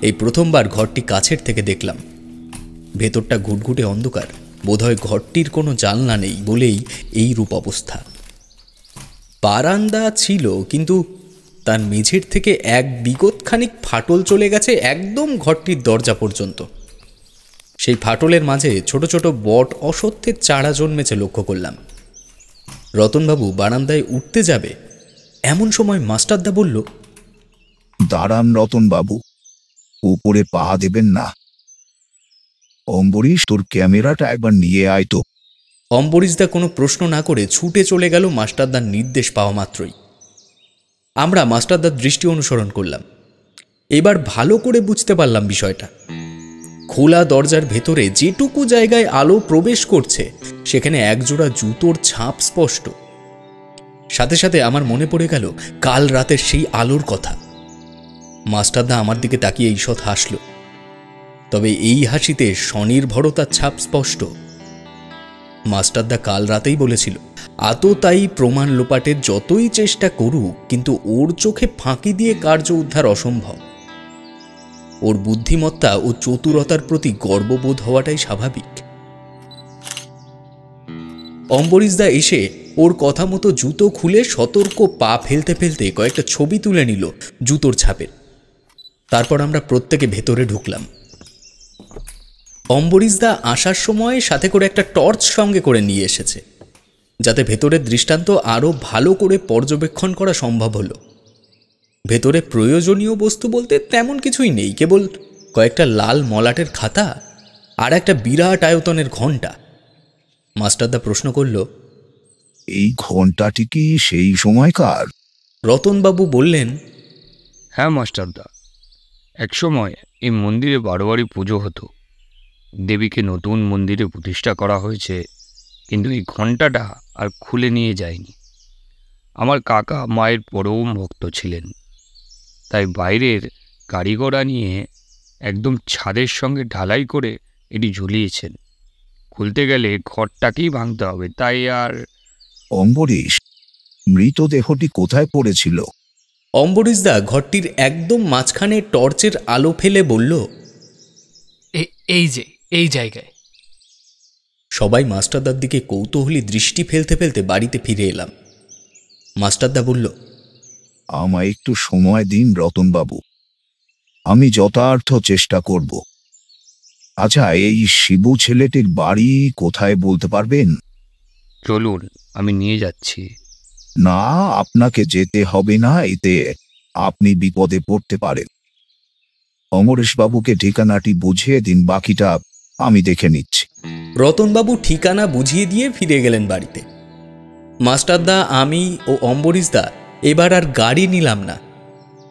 এই প্রথমবার ঘরটি কাছের থেকে দেখলাম। ভেতরটা ঘুটঘুটে অন্ধকার। বোধহয় ঘরটির কোনো জানলা নেই বলেই এই রূপ অবস্থা। বারান্দা ছিল, কিন্তু তার মেঝের থেকে এক বিগতখানিক ফাটল চলে গেছে একদম ঘরটির দরজা পর্যন্ত। সেই ফাটলের মাঝে ছোট ছোট বট অসত্যের চারা জন্মেছে লক্ষ্য করলাম। রতনবাবু বারান্দায় উঠতে যাবে এমন সময় মাস্টারদা বলল, দাঁড়ান রতন বাবু, উপরে পা দেবেন না। অম্বরীশ, তোর ক্যামেরাটা একবার নিয়ে আয় তো। অম্বরীশদা কোনো প্রশ্ন না করে ছুটে চলে গেল মাস্টারদার নির্দেশ পাওয়া মাত্রই। আমরা মাস্টারদার দৃষ্টি অনুসরণ করলাম। এবার ভালো করে বুঝতে পারলাম বিষয়টা। খোলা দরজার ভেতরে যেটুকু জায়গায় আলো প্রবেশ করছে সেখানে একজোড়া জুতোর ছাপ স্পষ্ট। সাথে সাথে আমার মনে পড়ে গেল কাল রাতের সেই আলোর কথা। মাস্টারদা আমার দিকে তাকিয়ে ঈষৎ হাসল, তবে এই হাসিতে স্বনির্ভরতার ছাপ স্পষ্ট। মাস্টারদা কাল রাতেই বলেছিল, আততায়ী প্রমাণ লোপাটের যতই চেষ্টা করুক কিন্তু ওর চোখে ফাঁকি দিয়ে কার্য উদ্ধার অসম্ভব। ওর বুদ্ধিমত্তা ও চতুরতার প্রতি গর্ববোধ হওয়াটাই স্বাভাবিক। অম্বরীশদা এসে ওর কথা মতো জুতো খুলে সতর্ক পা ফেলতে ফেলতে কয়েকটা ছবি তুলে নিল জুতোর ছাপের। তারপর আমরা প্রত্যেকে ভেতরে ঢুকলাম। অম্বরীশদা আসার সময় সাথে করে একটা টর্চ সঙ্গে করে নিয়ে এসেছে, যাতে ভেতরের দৃষ্টান্ত আরও ভালো করে পর্যবেক্ষণ করা সম্ভব হলো। ভেতরে প্রয়োজনীয় বস্তু বলতে তেমন কিছুই নেই, কেবল কয়েকটা লাল মলাটের খাতা আর একটা বিরাট আয়তনের ঘণ্টা। মাস্টারদা প্রশ্ন করল, এই ঘণ্টাটি কি সেই সময়কার? রতনবাবু বললেন, হ্যাঁ মাস্টারদা, একসময় এই মন্দিরে বারোয়ারি পুজো হতো। দেবীকে নতুন মন্দিরে প্রতিষ্ঠা করা হয়েছে, কিন্তু এই ঘণ্টাটা আর খুলে নিয়ে যায়নি। আমার কাকা মায়ের পরম ভক্ত ছিলেন, তাই বাইরের কারিগরা নিয়ে একদম ছাদের সঙ্গে ঢালাই করে এটি ঝুলিয়েছেন। খুলতে গেলে ঘরটাকেই ভাঙতে হবে, তাই আর। অম্বরীশ, মৃতদেহটি কোথায় পড়েছিল? অম্বরীশদা ঘরটির একদম মাঝখানে টর্চের আলো ফেলে বলল, এই জায়গায়। সবাই মাস্টারদার দিকে কৌতূহলী দৃষ্টি ফেলতে ফেলতে বাড়িতে ফিরে এলাম। মাস্টারদা বলল, আমায় একটু সময় দিন রতনবাবু, আমি যথার্থ চেষ্টা করব। আচ্ছা, এই শিবু ছেলেটির বাড়ি কোথায় বলতে পারবেন? চলুন, আমি নিয়ে যাচ্ছি। না, আপনাকে যেতে হবে না, এতে আপনি বিপদে পড়তে পারেন। অমরেশবাবুকে ঠিকানাটি বুঝিয়ে দিন, বাকিটা আমি দেখে নিচ্ছি। রতনবাবু ঠিকানা বুঝিয়ে দিয়ে ফিরে গেলেন বাড়িতে। মাস্টারদা, আমি ও অম্বরীশদা এবার আর গাড়ি নিলাম না।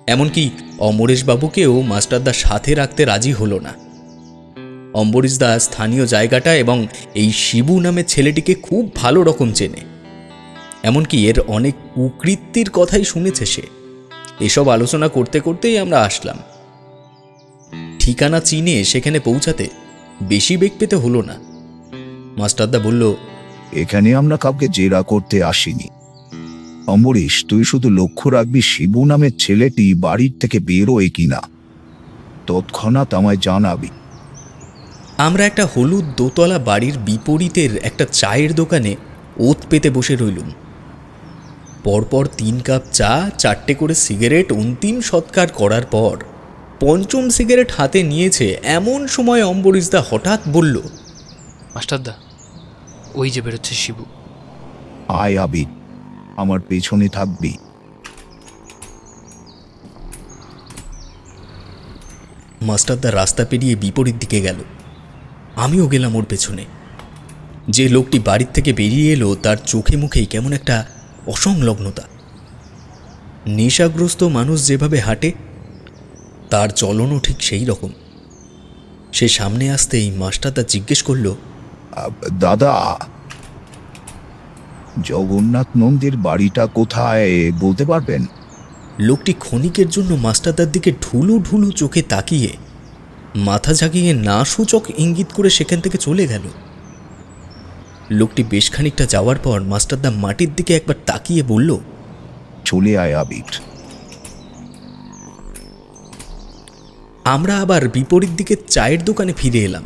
এমনকি অমরেশবাবুকেও মাস্টারদা সাথে রাখতে রাজি হলো না। অম্বরীশদা স্থানীয় জায়গাটা এবং এই শিবু নামের ছেলেটিকে খুব ভালো রকম চেনে, এমনকি এর অনেক কুকৃত্তির কথাই শুনেছে সে। এসব আলোচনা করতে করতেই আমরা আসলাম। ঠিকানা চিনে সেখানে পৌঁছাতে বেশি বেগ পেতে হলো না। মাস্টারদা বলল, এখানে আমরা কাউকে জেরা করতে আসিনি। অম্বরীশ, তুই শুধু লক্ষ্য রাখবি শিবু নামের ছেলেটি বাড়ির থেকে বেরোয় কিনা, তৎক্ষণাৎ আমায় জানাবি। আমরা একটা হলুদ দোতলা বাড়ির বিপরীতের একটা চায়ের দোকানে ওত পেতে বসে রইলুম। পরপর 3 কাপ চা, 4টে করে সিগারেট অন্তিম সৎকার করার পর 5ম সিগারেট হাতে নিয়েছে এমন সময় অম্বরীশদা হঠাৎ বলল, মাস্টারদা, ওই যে বেরোচ্ছে শিবু। আয় আবি, আমার পেছনে থাকবি। মাস্টারদা রাস্তা পেরিয়ে বিপরীত দিকে গেল। আমিও গেলাম ওর পেছনে। যে লোকটি বাড়ির থেকে বেরিয়ে এলো তার চোখে মুখেই কেমন একটা অসংলগ্নতা। নেশাগ্রস্ত মানুষ যেভাবে হাঁটে তার চলনও ঠিক সেই রকম। সে সামনে আসতেই মাস্টারদা জিজ্ঞেস করল, দাদা, জগন্নাথ নন্দীর বাড়িটা কোথায় বলতে পারবেন? লোকটি ক্ষণিকের জন্য মাস্টারদার দিকে ঢুলু ঢুলু চোখে তাকিয়ে মাথা ঝাঁকিয়ে না সূচক ইঙ্গিত করে সেখান থেকে চলে গেল। লোকটি বেশ খানিকটা যাওয়ার পর মাস্টারদা মাটির দিকে একবার তাকিয়ে বলল, চলে আয় আবির। আমরা আবার বিপরীত দিকে চায়ের দোকানে ফিরে এলাম।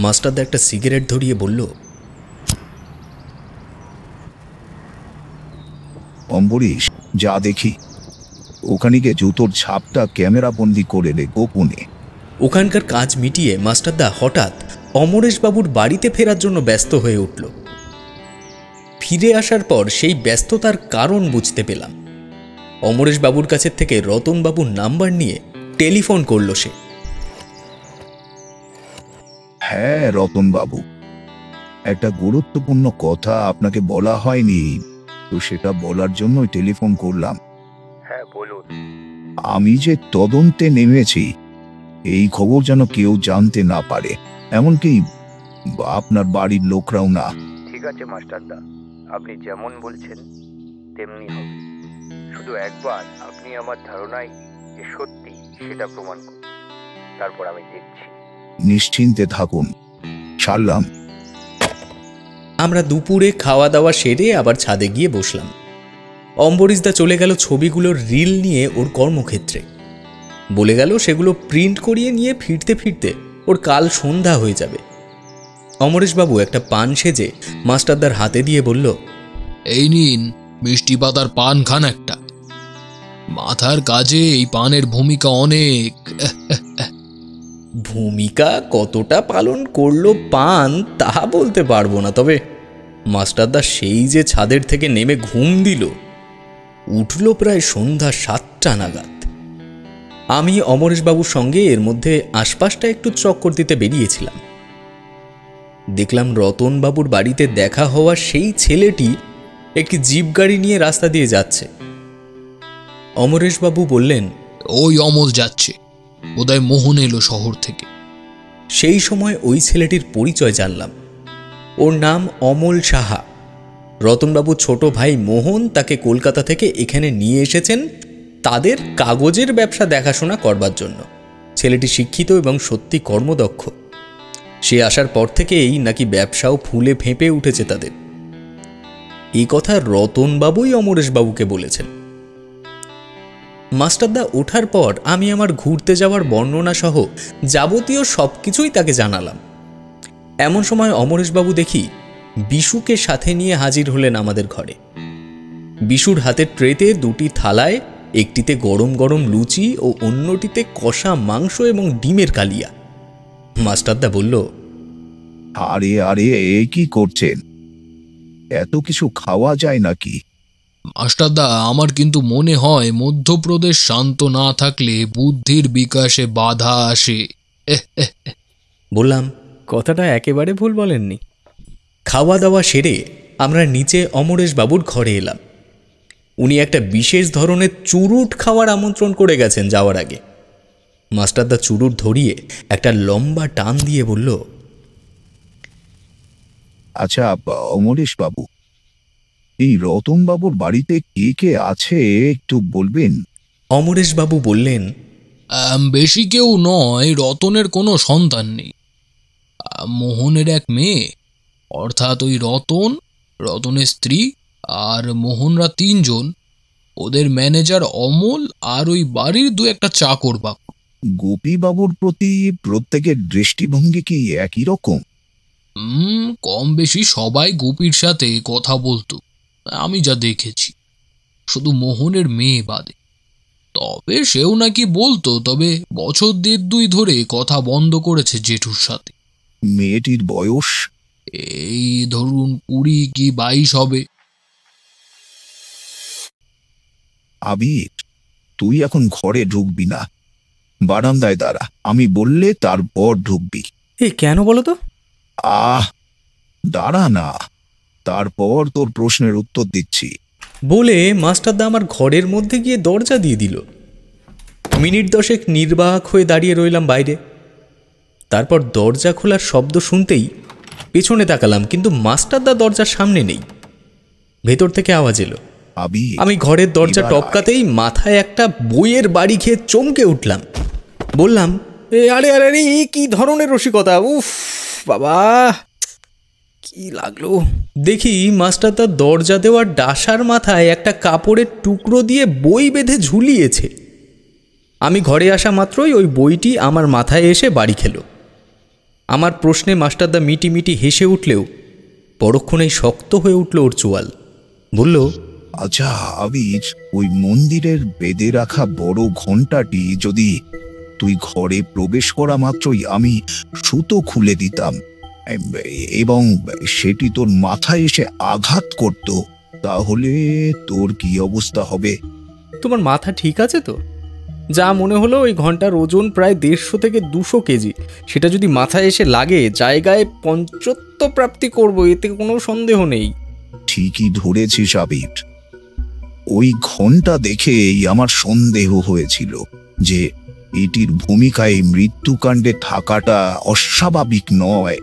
মাস্টারদা একটা সিগারেট ধরিয়ে বলল, অম্বরীশ, যা দেখি ওখানে গিয়ে জুতোর ছাপটা ক্যামেরা বন্দি করে রে গোপনে। ওখানকার কাজ মিটিয়ে মাস্টারদা হঠাৎ অমরেশবাবুর বাড়িতে ফেরার জন্য ব্যস্ত হয়ে উঠল। ফিরে আসার পর সেই ব্যস্ততার কারণ বুঝতে পেলাম। অমরেশবাবুর কাছের থেকে রতনবাবুর নাম্বার নিয়ে টেলিফোন করল সে। হ্যাঁ রতনবাবু, একটা গুরুত্বপূর্ণ কথা আপনাকে বলা হয়নি, তো সেটা বলার জন্যই টেলিফোন করলাম। হ্যাঁ বলুন। আমি যে তদন্তে নেমেছি এই খবর যেন কেউ জানতে না পারে, এমনকি আপনার বাড়ির লোকরাও না। ঠিক আছে মাস্টারদা, আপনি যেমন বলছেন তেমনি হবে। শুধু একবার আপনি আমার ধারণায় যে সত্যি সেটা প্রমাণ করুন, তারপর আমি দেখছি। নিশ্চিন্তে থাকুন, ছাড়লাম। আমরা দুপুরে খাওয়া দাওয়া সেরে আবার ছাদে গিয়ে বসলাম। অম্বরীশদা চলে গেল ছবিগুলোর রিল নিয়ে ওর কর্মক্ষেত্রে। বলে গেল সেগুলো প্রিন্ট করিয়ে নিয়ে ফিরতে ফিরতে ওর কাল সন্ধ্যা হয়ে যাবে। অমরেশবাবু একটা পান সেজে মাস্টারদার হাতে দিয়ে বলল, এই নিন মিষ্টি পাতার পান খান একটা। মাথার কাজে এই পানের ভূমিকা অনেক। ভূমিকা কতটা পালন করলো পান তা বলতে পারবো না, তবে মাস্টারদা সেই যে ছাদের থেকে নেমে ঘুম দিল, উঠল প্রায় সন্ধ্যা 7টা নাগাদ। আমি অমরেশবাবুর সঙ্গে এর মধ্যে আশপাশটা একটু চক্কর দিতে বেরিয়েছিলাম। দেখলাম রতনবাবুর বাড়িতে দেখা হওয়া সেই ছেলেটি একটি জিপ গাড়ি নিয়ে রাস্তা দিয়ে যাচ্ছে। অমরেশবাবু বললেন, ওই অমল যাচ্ছে, বোধহয় মোহন এলো শহর থেকে। সেই সময় ওই ছেলেটির পরিচয় জানলাম। ওর নাম অমল সাহা। রতনবাবুর ছোট ভাই মোহন তাকে কলকাতা থেকে এখানে নিয়ে এসেছেন তাদের কাগজের ব্যবসা দেখাশোনা করবার জন্য। ছেলেটি শিক্ষিত এবং সত্যি কর্মদক্ষ। সে আসার পর থেকেই নাকি ব্যবসাও ফুলে ফেঁপে উঠেছে তাদের। এই কথা রতনবাবুই অমরেশবাবুকে বলেছেন। মাস্টারদা ওঠার পর আমি আমার ঘুরতে যাওয়ার বর্ণনা সহ যাবতীয় সবকিছুই তাকে জানালাম। এমন সময় অমরেশবাবু দেখি বিশুকে সাথে নিয়ে হাজির হলেন আমাদের ঘরে। বিশুর হাতের ট্রেতে দুটি থালায়, একটিতে গরম গরম লুচি ও অন্যটিতে কষা মাংস এবং ডিমের কালিয়া। মাস্টারদা বলল, আরে আরে এ কি করছেন? এত কিছু খাওয়া যায় নাকি? মাস্টারদা, আমার কিন্তু মনে হয় মধ্যপ্রদেশ শান্ত না থাকলে বুদ্ধির বিকাশে বাধা আসে। বললাম, কথাটা একেবারে ভুল বলেননি। খাওয়া দাওয়া সেরে আমরা নিচে অমরেশবাবুর ঘরে এলাম। উনি একটা বিশেষ ধরনের চুরুট খাওয়ার আমন্ত্রণ করে গেছেন যাওয়ার আগে। মাস্টারদা চুরুট ধরিয়ে একটা লম্বা টান দিয়ে বলল, আচ্ছা অমরেশ বাবু, এই রতনবাবুর বাড়িতে কে কে আছে একটু বলবেন? অমরেশবাবু বললেন, বেশি কেউ নয়, রতনের কোনো সন্তান নেই। মোহনের এক মেয়ে, অর্থাৎ ওই রতন, রতনের স্ত্রী আর মোহনরা 3 জন। ওদের ম্যানেজার অমল আর ওই বাড়ির 2-1টা চাকর বাবু। গোপীবাবুর প্রতি প্রত্যেকের দৃষ্টিভঙ্গি কি একই রকম? কম বেশি সবাই গোপীর সাথে কথা বলতো, আমি যা দেখেছি, শুধু মোহনের মেয়ে বাদে। তবে সেও নাকি বলতো, তবে বছর 1.5-2 ধরে কথা বন্ধ করেছে জেঠুর সাথে। মেয়েটির বয়স এই ধরুন 20 কি 22 হবে। আবির, তুই এখন ঘরে ঢুকবি না, বারান্দায় দাঁড়া, আমি বললে তারপর ঢুকবি। কেন বলো তো? দাঁড়া না, তারপর তোর প্রশ্নের উত্তর দিচ্ছি। বলে মাস্টারদা আমার ঘরের মধ্যে গিয়ে দরজা দিয়ে দিল। মিনিট 10 নির্বাক হয়ে দাঁড়িয়ে রইলাম বাইরে। তারপর দরজা খোলার শব্দ শুনতেই পেছনে তাকালাম, কিন্তু মাস্টারদা দরজার সামনে নেই। ভেতর থেকে আওয়াজ এলো। আমি ঘরের দরজা টপকাতেই মাথায় একটা বইয়ের বাড়ি খেয়ে চমকে উঠলাম। বললাম, আরে আরে আরে, কি ধরনের রসিকতা! উফ বাবা, কি লাগলো! দেখি মাস্টারদা দরজা দেওয়ার ডাসার মাথায় একটা কাপড়ের টুকরো দিয়ে বই বেঁধে ঝুলিয়েছে। আমি ঘরে আসা মাত্রই ওই বইটি আমার মাথায় এসে বাড়ি খেল। আমার প্রশ্নে মাস্টারদা মিটি মিটি হেসে উঠলেও পরক্ষণেই শক্ত হয়ে উঠল ওর চোয়াল। বলল, আচ্ছা আবির, ওই মন্দিরের বেঁধে রাখা বড় ঘণ্টাটি যদি তুই ঘরে প্রবেশ করা মাত্রই আমি সুতো খুলে দিতাম এবং সেটি তোর মাথায় এসে আঘাত করত, তাহলে তোর কি অবস্থা হবে? তোমার মাথা ঠিক আছে তো? যা মনে হলো ওই ঘন্টার ওজন প্রায় 150 থেকে 200 কেজি। সেটা যদি মাথায় এসে লাগে, জায়গায় পঞ্চত্ব প্রাপ্তি করব, এতে কোনো সন্দেহ নেই। ঠিকই ধরেছিস আবির। ওই ঘন্টা দেখেই আমার সন্দেহ হয়েছিল যে এটির ভূমিকায় মৃত্যুকাণ্ডে থাকাটা অস্বাভাবিক নয়,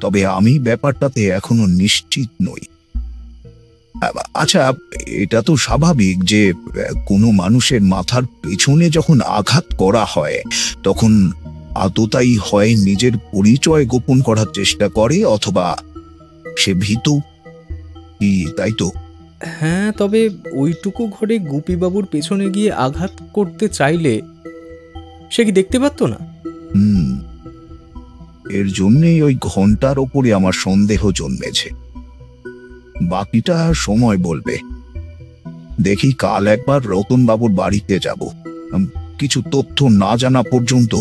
তবে আমি ব্যাপারটাতে এখনো নিশ্চিত নই। আচ্ছা, এটা তো স্বাভাবিক যে কোনো মানুষের মাথার পেছনে যখন আঘাত করা হয় তখন আততায়ী হয় নিজের পরিচয় গোপন করার চেষ্টা করে, অথবা সে ভীতু, তাই তো? হ্যাঁ, তবে ওইটুকু ঘরে গুপিবাবুর পেছনে গিয়ে আঘাত করতে চাইলে সে কি দেখতে পারত না? এর জন্যই ওই ঘন্টার ওপরে আমার সন্দেহ জন্মেছে। বাকিটা সময় বলবে। দেখি, কাল একবার রতনবাবুর বাড়িতে যাব। কিছু তথ্য না জানা পর্যন্ত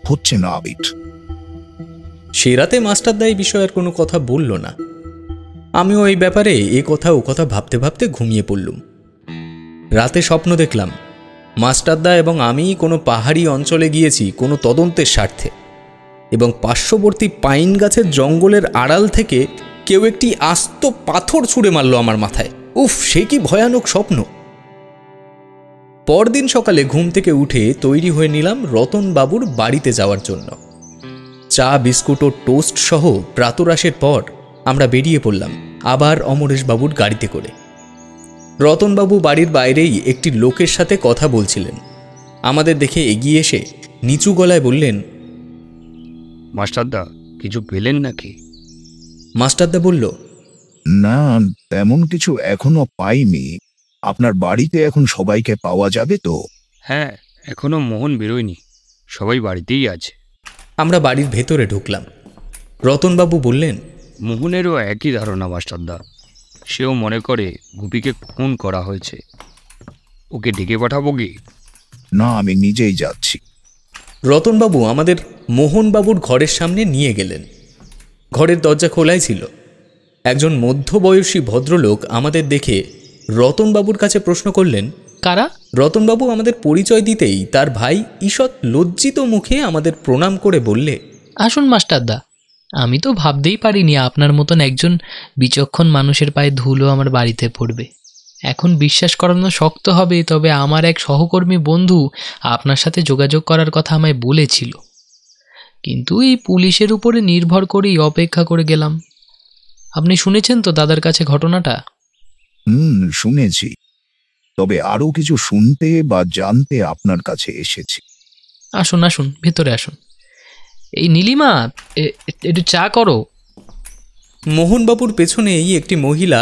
হচ্ছে না আবির। সে রাতে মাস্টারদা এই বিষয়ের কোনো কথা বলল না। আমিও এই ব্যাপারে এ কথা ও কথা ভাবতে ভাবতে ঘুমিয়ে পড়লুম। রাতে স্বপ্ন দেখলাম মাস্টারদা এবং আমি কোনো পাহাড়ি অঞ্চলে গিয়েছি কোনো তদন্তের স্বার্থে, এবং পার্শ্ববর্তী পাইন গাছের জঙ্গলের আড়াল থেকে কেউ একটি আস্ত পাথর ছুঁড়ে মারল আমার মাথায়। উফ, সে কি ভয়ানক স্বপ্ন! পরদিন সকালে ঘুম থেকে উঠে তৈরি হয়ে নিলাম রতনবাবুর বাড়িতে যাওয়ার জন্য। চা, বিস্কুট ও টোস্ট সহ প্রাতরাশের পর আমরা বেরিয়ে পড়লাম আবার অমরেশবাবুর গাড়িতে করে। রতনবাবু বাড়ির বাইরেই একটি লোকের সাথে কথা বলছিলেন। আমাদের দেখে এগিয়ে এসে নিচু গলায় বললেন, মাস্টারদা, কিছু পেলেন নাকি? মাস্টারদা বলল, না, তেমন কিছু এখনো পাইনি। আপনার বাড়িতে এখন সবাইকে পাওয়া যাবে তো? হ্যাঁ, এখনো মোহন বেরোয়নি, সবাই বাড়িতেই আছে। আমরা বাড়ির ভেতরে ঢুকলাম। রতনবাবু বললেন, মোহনেরও একই ধারণা মাস্টারদা। সেও মনে করে গুপিকে খুন করা হয়েছে। ওকে ডেকে পাঠাবো কি? না, আমি নিজেই যাচ্ছি। রতনবাবু আমাদের মোহনবাবুর ঘরের সামনে নিয়ে গেলেন। ঘরের দরজা খোলাই ছিল। একজন মধ্যবয়সী ভদ্রলোক আমাদের দেখে রতনবাবুর কাছে প্রশ্ন করলেন, কারা? রতনবাবু আমাদের পরিচয় দিতেই তার ভাই ঈষৎ লজ্জিত মুখে আমাদের প্রণাম করে বললে, আসুন মাস্টারদা, আমি তো ভাবতেই পারিনি আপনার মতন একজন বিচক্ষণ মানুষের পায়ে ধুলো আমার বাড়িতে পড়বে। এখন বিশ্বাস করানো শক্ত হবে, তবে আমার এক সহকর্মী বন্ধু আপনার সাথে যোগাযোগ করার কথা আমায় বলেছিল, কিন্তু এই পুলিশের উপরে নির্ভর করেই অপেক্ষা করে গেলাম। আপনি শুনেছেন তো দাদার কাছে ঘটনাটা? শুনেছি, তবে আরো কিছু শুনতে বা জানতে আপনার কাছে এসেছি। আসুন আসুন, ভেতরে আসুন। এই নীলিমা, একটু চা করো। মোহনবাবুর পেছনেই একটি মহিলা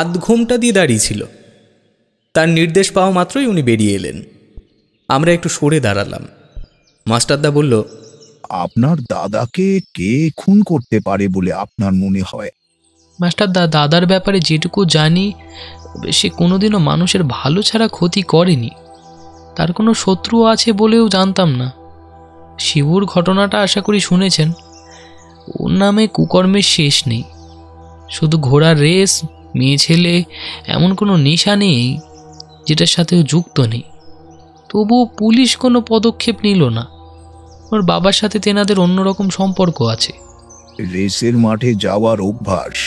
আধ ঘোমটা দিয়ে দাঁড়িয়ে ছিল। তার নির্দেশ পাওয়া মাত্রই উনি বেরিয়ে এলেন। আমরা একটু সরে দাঁড়ালাম। মাস্টারদা বলল, আপনার দাদাকে কে খুন করতে পারে বলে আপনার মনে হয়? মাস্টারদা, দাদার ব্যাপারে যেটুকু জানি, সে কোনোদিনও মানুষের ভালো ছাড়া ক্ষতি করেনি। তার কোনো শত্রু আছে বলেও জানতাম না। শিবুর ঘটনাটা আশা করি শুনেছেন। ওর নামে কুকর্মের শেষ নেই। শুধু ঘোড়ার রেস, মেয়ে ছেলে, এমন কোনো নেশা নেই যেটার সাথেও যুক্ত নেই। তবুও পুলিশ কোনো পদক্ষেপ নিল না। ওর বাবার সাথে তেনাদের অন্যরকম সম্পর্ক আছে। রেসের মাঠে যাওয়ার অভ্যাস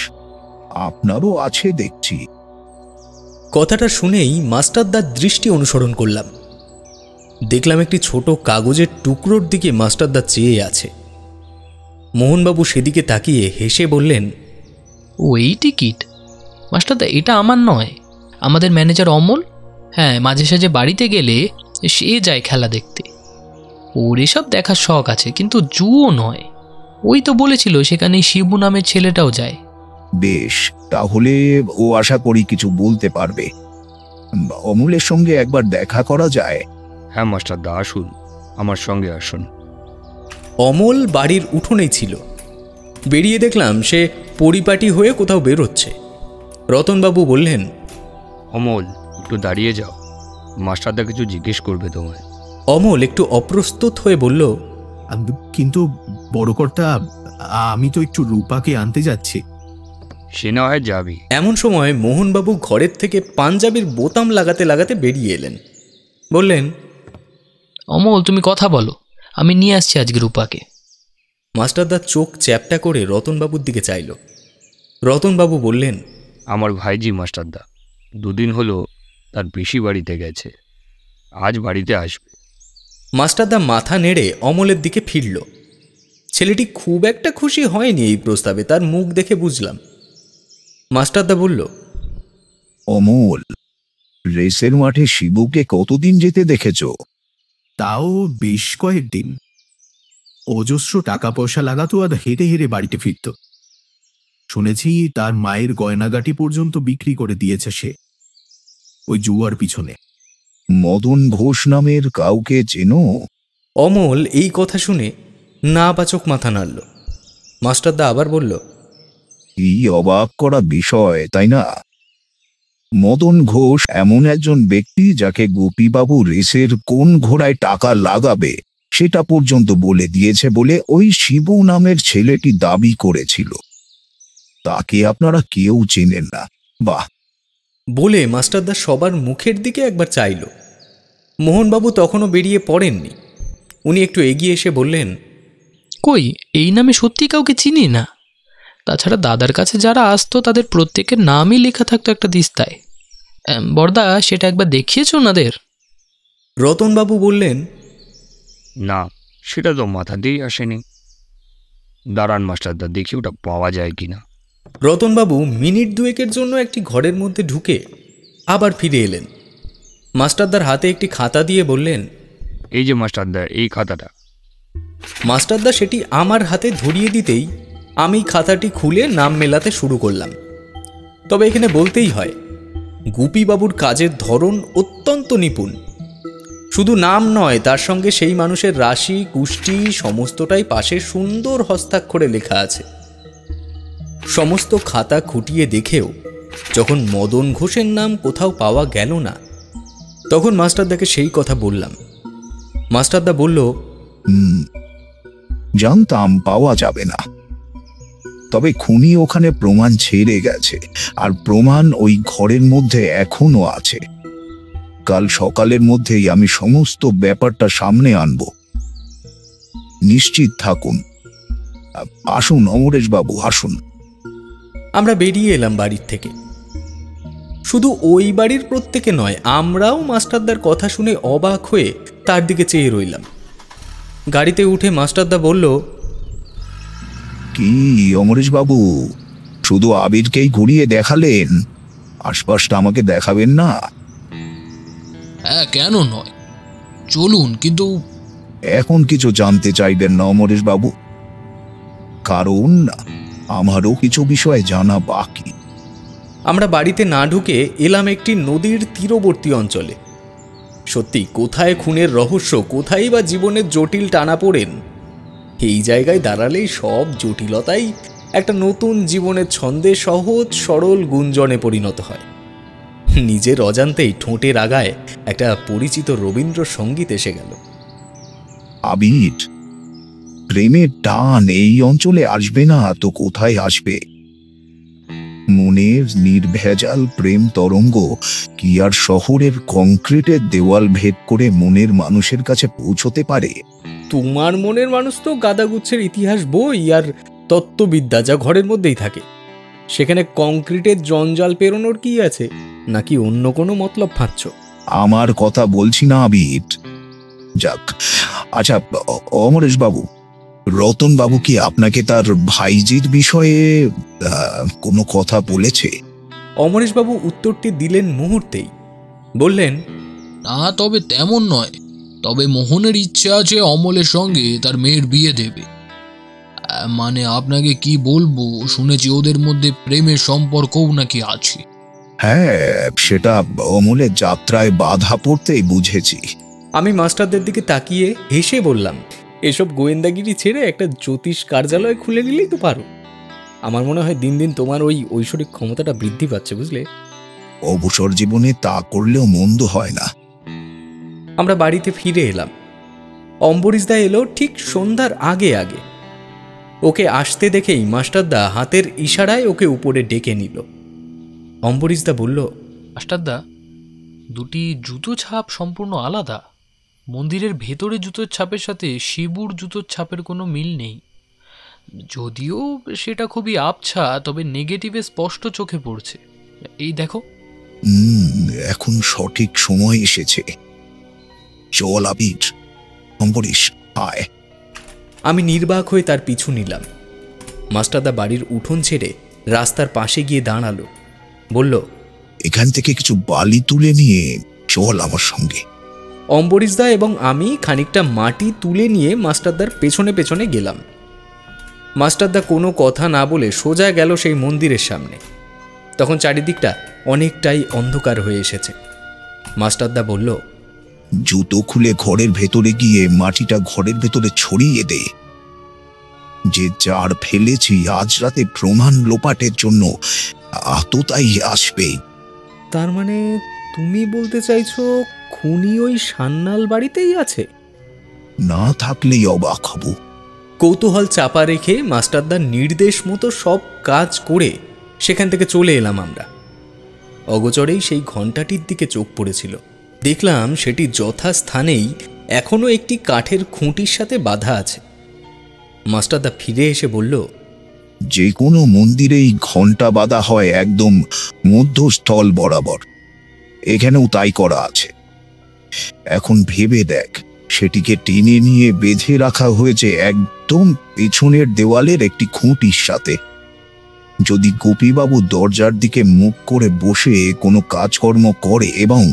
আপনারও আছে দেখছি। কথাটা শুনেই মাস্টারদার দৃষ্টি অনুসরণ করলাম। দেখলাম একটি ছোট কাগজের টুকরোর দিকে মাস্টারদা চেয়ে আছে। মোহনবাবু সেদিকে তাকিয়ে হেসে বললেন, ওই টিকিট মাস্টারদা, এটা আমার নয়, আমাদের ম্যানেজার অমল। হ্যাঁ, মাঝে সাঝে বাড়িতে গেলে সে যায় খেলা দেখতে। ওর এসব দেখার শখ আছে, কিন্তু জুও নয়। ওই তো বলেছিল সেখানে শিবু নামের ছেলেটাও যায়। বেশ, তাহলে ও আশা করি কিছু বলতে পারবে। অমলের সঙ্গে একবার দেখা করা যায়? হ্যাঁ মাস্টারদা, আসুন, আমার সঙ্গে আসুন। অমল বাড়ির উঠোনেই ছিল। বেরিয়ে দেখলাম সে পরিপাটি হয়ে কোথাও বেরোচ্ছে। রতনবাবু বললেন, অমল, একটু দাঁড়িয়ে যাও, মাস্টারদা কিছু জিজ্ঞেস করবে তোমায়। অমল একটু অপ্রস্তুত হয়ে বলল, কিন্তু বড় কর্তা, আমি তো একটু রূপাকে আনতে যাচ্ছি। সে না হয় যাবি। এমন সময় মোহনবাবু ঘরের থেকে পাঞ্জাবির বোতাম লাগাতে লাগাতে বেরিয়ে এলেন। বললেন, অমল, তুমি কথা বলো, আমি নিয়ে আসছি আজকে রূপাকে। মাস্টারদার চোখ চ্যাপটা করে রতনবাবুর দিকে চাইল। রতনবাবু বললেন, আমার ভাইজি মাস্টারদা 2 দিন হলো তার পিসি বাড়িতে গেছে, আজ বাড়িতে আসবে। মাস্টারদা মাথা নেড়ে অমলের দিকে ফিরল। ছেলেটি খুব একটা খুশি হয়নি এই প্রস্তাবে, তার মুখ দেখে বুঝলাম। মাস্টারদা বলল, অমল, রেসের মাঠে শিবুকে কতদিন যেতে দেখেছ? তাও বেশ কয়েকদিন। অজস্র টাকা পয়সা লাগাতো আর হেঁটে হেঁটে বাড়িতে ফিরত। শুনেছি তার মায়ের গয়নাগাটি পর্যন্ত বিক্রি করে দিয়েছে সে ওই জুয়ার পিছনে। মদন ঘোষ নামের কাউকে চেনো? অমল এই কথা শুনে না বাচক মাথা নাড়ল। মাস্টারদা আবার বলল, কি অবাক করা বিষয়, তাই না? মদন ঘোষ এমন একজন ব্যক্তি যাকে গোপীবাবু রেসের কোন ঘোড়ায় টাকা লাগাবে সেটা পর্যন্ত বলে দিয়েছে বলে ওই শিবু নামের ছেলেটি দাবি করেছিল। তাকে আপনারা কেউ চেনেন না। বাহ! বলে মাস্টারদা সবার মুখের দিকে একবার চাইল। মোহনবাবু তখনও বেরিয়ে পড়েননি। উনি একটু এগিয়ে এসে বললেন, কই, এই নামে সত্যি কাউকে চিনি না। তাছাড়া দাদার কাছে যারা আসতো তাদের প্রত্যেকের নামই লেখা থাকতো একটা দিস্তায়। বড়দা, সেটা একবার দেখিয়েছ ওনাদের? রতনবাবু বললেন, না, সেটা তো মাথাতেই আসেনি। দাঁড়ান মাস্টারদা, দেখি ওটা পাওয়া যায় কিনা। রতনবাবু মিনিট দুয়েকের জন্য একটি ঘরের মধ্যে ঢুকে আবার ফিরে এলেন। মাস্টারদার হাতে একটি খাতা দিয়ে বললেন, এই যে মাস্টারদা, এই খাতাটা। মাস্টারদা সেটি আমার হাতে ধরিয়ে দিতেই আমি খাতাটি খুলে নাম মেলাতে শুরু করলাম। তবে এখানে বলতেই হয়, গুপিবাবুর কাজের ধরন অত্যন্ত নিপুণ। শুধু নাম নয়, তার সঙ্গে সেই মানুষের রাশি কুষ্টি সমস্তটাই পাশে সুন্দর হস্তাক্ষরে লেখা আছে। সমস্ত খাতা খুঁটিয়ে দেখেও যখন মদন ঘোষের নাম কোথাও পাওয়া গেল না, তখন মাস্টারদাকে সেই কথা বললাম। মাস্টারদা বলল, জানতাম পাওয়া যাবে না, তবে খুনি ওখানে প্রমাণ ছেড়ে গেছে, আর প্রমাণ ওই ঘরের মধ্যে এখনো আছে। কাল সকালের মধ্যেই আমি সমস্ত ব্যাপারটা সামনে আনব, নিশ্চিত থাকুন। আসুন অমরেশ বাবু, আসুন। আমরা বেরিয়ে এলাম বাড়ির থেকে। শুধু ওই বাড়ির প্রত্যেকে নয়, আমরাও মাস্টারদার কথা শুনে অবাক হয়ে তার দিকে চেয়ে রইলাম। গাড়িতে উঠে মাস্টারদা বলল, কি অমরেশ বাবু, শুধু আবিরকেই ঘুরিয়ে দেখালেন, আশপাশটা আমাকে দেখাবেন না? হ্যাঁ, কেন নয়, চলুন। কিন্তু এখন কিছু জানতে চাইবেন না অমরেশ বাবু, কারণ আমারও কিছু বিষয় জানা বাকি। আমরা বাড়িতে না ঢুকে এলাম একটি নদীর তীরবর্তী অঞ্চলে। সত্যি, কোথায় খুনের রহস্য, কোথায় বা জীবনের জটিল টানাপোড়েন, এই জায়গায় দাঁড়ালেই সব জটিলতাই একটা নতুন জীবনের ছন্দে সহজ সরল গুঞ্জনে পরিণত হয়। নিজের অজান্তেই ঠোঁটের আগায় একটা পরিচিত রবীন্দ্রসঙ্গীত এসে গেল। আবির, প্রেমের টান এই অঞ্চলে আসবে না তো কোথায় আসবে? মনের নির্ভেজাল প্রেম তরঙ্গ কি আর শহরের কংক্রিটের দেওয়াল ভেদ করে মনের মানুষের কাছে পৌঁছতে পারে? তোমার মনের মানুষ তো গাদাগুচ্ছের ইতিহাস বই আর তত্ত্ববিদ্যা যা ঘরের মধ্যেই থাকে। সেখানে কংক্রিটের জঞ্জাল পেরোনোর কি আছে, নাকি অন্য কোনো মতলব ফাঁদছ? আমার কথা বলছি না আবির। যাক, আচ্ছা অমরেশ বাবু, রতন বাবু কি আপনাকে তার ভাইজির বিষয়ে কোনো কথা বলেছে? অমরেশবাবু উত্তরটি দিলেন মুহূর্তেই। বললেন, না, তবে তেমন নয়। তবে মোহনের ইচ্ছে আছে অমলের সঙ্গে তার মেয়ের বিয়ে দেবে। মানে আপনাকে কি বলবো, শুনেছি ওদের মধ্যে প্রেমের সম্পর্কও নাকি আছে। হ্যাঁ, সেটা অমলের যাত্রায় বাধা পড়তেই বুঝেছি। আমি মাস্টারদের দিকে তাকিয়ে হেসে বললাম, এসব গোয়েন্দাগিরি ছেড়ে একটা জ্যোতিষ কার্যালয় খুলে নিলেই তো পারো। আমার মনে হয় দিন দিন তোমার ওই ঐশ্বরিক ক্ষমতাটা বৃদ্ধি পাচ্ছে, বুঝলে? অবসর জীবনে তা করলেও মন্দ হয় না। আমরা বাড়িতে ফিরে এলাম। অম্বরীশদা এলো ঠিক সন্ধ্যার আগে আগে। ওকে আসতে দেখেই মাস্টারদা হাতের ইশারায় ওকে উপরে ডেকে নিল। অম্বরীশদা বলল, মাস্টারদা, দুটি জুতো ছাপ সম্পূর্ণ আলাদা। মন্দিরের ভেতরে জুতোর ছাপের সাথে শিবুর জুতোর ছাপের কোনো মিল নেই। যদিও সেটা খুবই আবছা, তবে নেগেটিভে স্পষ্ট চোখে পড়ছে। এই দেখো। এখন সঠিক সময় এসেছে। চল আবির, অম্বরীশ আয়। আমি নির্বাক হয়ে তার পিছু নিলাম। মাস্টারদা বাড়ির উঠোন ছেড়ে রাস্তার পাশে গিয়ে দাঁড়ালো। বলল, এখান থেকে কিছু বালি তুলে নিয়ে চল আমার সঙ্গে। অম্বরীশদা এবং আমি খানিকটা মাটি তুলে নিয়ে মাস্টারদার পেছনে পেছনে গেলাম। মাস্টারদা কোনো কথা না বলে সোজা গেল সেই মন্দিরের সামনে। তখন চারিদিকটা অনেকটাই অন্ধকার হয়ে এসেছে। মাস্টারদা বলল, জুতো খুলে ঘরের ভেতরে গিয়ে মাটিটা ঘরের ভেতরে ছড়িয়ে দে। যে চার ফেলেছি আজ রাতে প্রমাণ লোপাটের জন্য আততাই আসবে। তার মানে তুমি বলতে চাইছো খুনি ওই সান্নাল বাড়িতেই আছে? না থাকলেই অবাক হব। কৌতূহল চাপা রেখে মাস্টারদার নির্দেশ মতো সব কাজ করে সেখান থেকে চলে এলাম আমরা। অগোচরেই সেই ঘণ্টাটির দিকে চোখ পড়েছিল। দেখলাম সেটি যথাস্থানেই এখনো একটি কাঠের খুঁটির সাথে বাঁধা আছে। মাস্টারদা ফিরে এসে বলল, যে কোনো মন্দিরেই ঘণ্টা বাঁধা হয় একদম মধ্যস্থল বরাবর। এখানেও তাই করা আছে। এখন ভেবে দেখ, সেটিকে টেনে নিয়ে বেঁধে রাখা হয়েছে একদম পেছনের দেওয়ালের একটি খুঁটির সাথে। যদি গোপীবাবু দরজার দিকে মুখ করে বসে কোনো কাজকর্ম করে এবং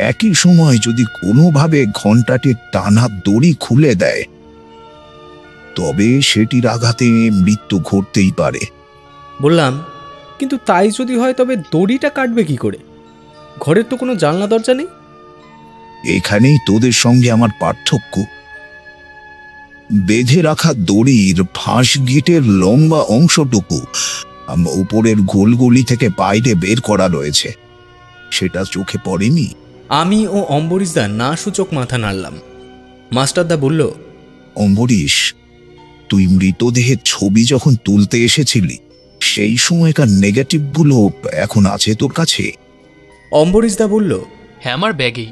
একই সময় যদি কোনোভাবে ঘণ্টাটির টানা দড়ি খুলে দেয়, তবে সেটির আঘাতে মৃত্যু ঘটতেই পারে। বললাম, কিন্তু তাই যদি হয় তবে দড়িটা কাটবে কি করে? ঘরের তো কোনো জানলা দরজা নেই। এখানেই তোদের সঙ্গে আমার পার্থক্য। বেঁধে রাখা দড়ির ফাঁস গেটের লম্বা অংশটুকু উপরের গোলগলি থেকে বাইরে বের করা রয়েছে। সেটা চোখে পড়েনি? আমি ও অম্বরীশদা না সূচক মাথা নাড়লাম। মাস্টারদা বলল, অম্বরীশ, তুই মৃতদেহের ছবি যখন তুলতে এসেছিলি সেই সময়কার নেগেটিভগুলো এখন আছে তোর কাছে? অম্বরীশদা বলল, হ্যাঁ, আমার ব্যাগেই।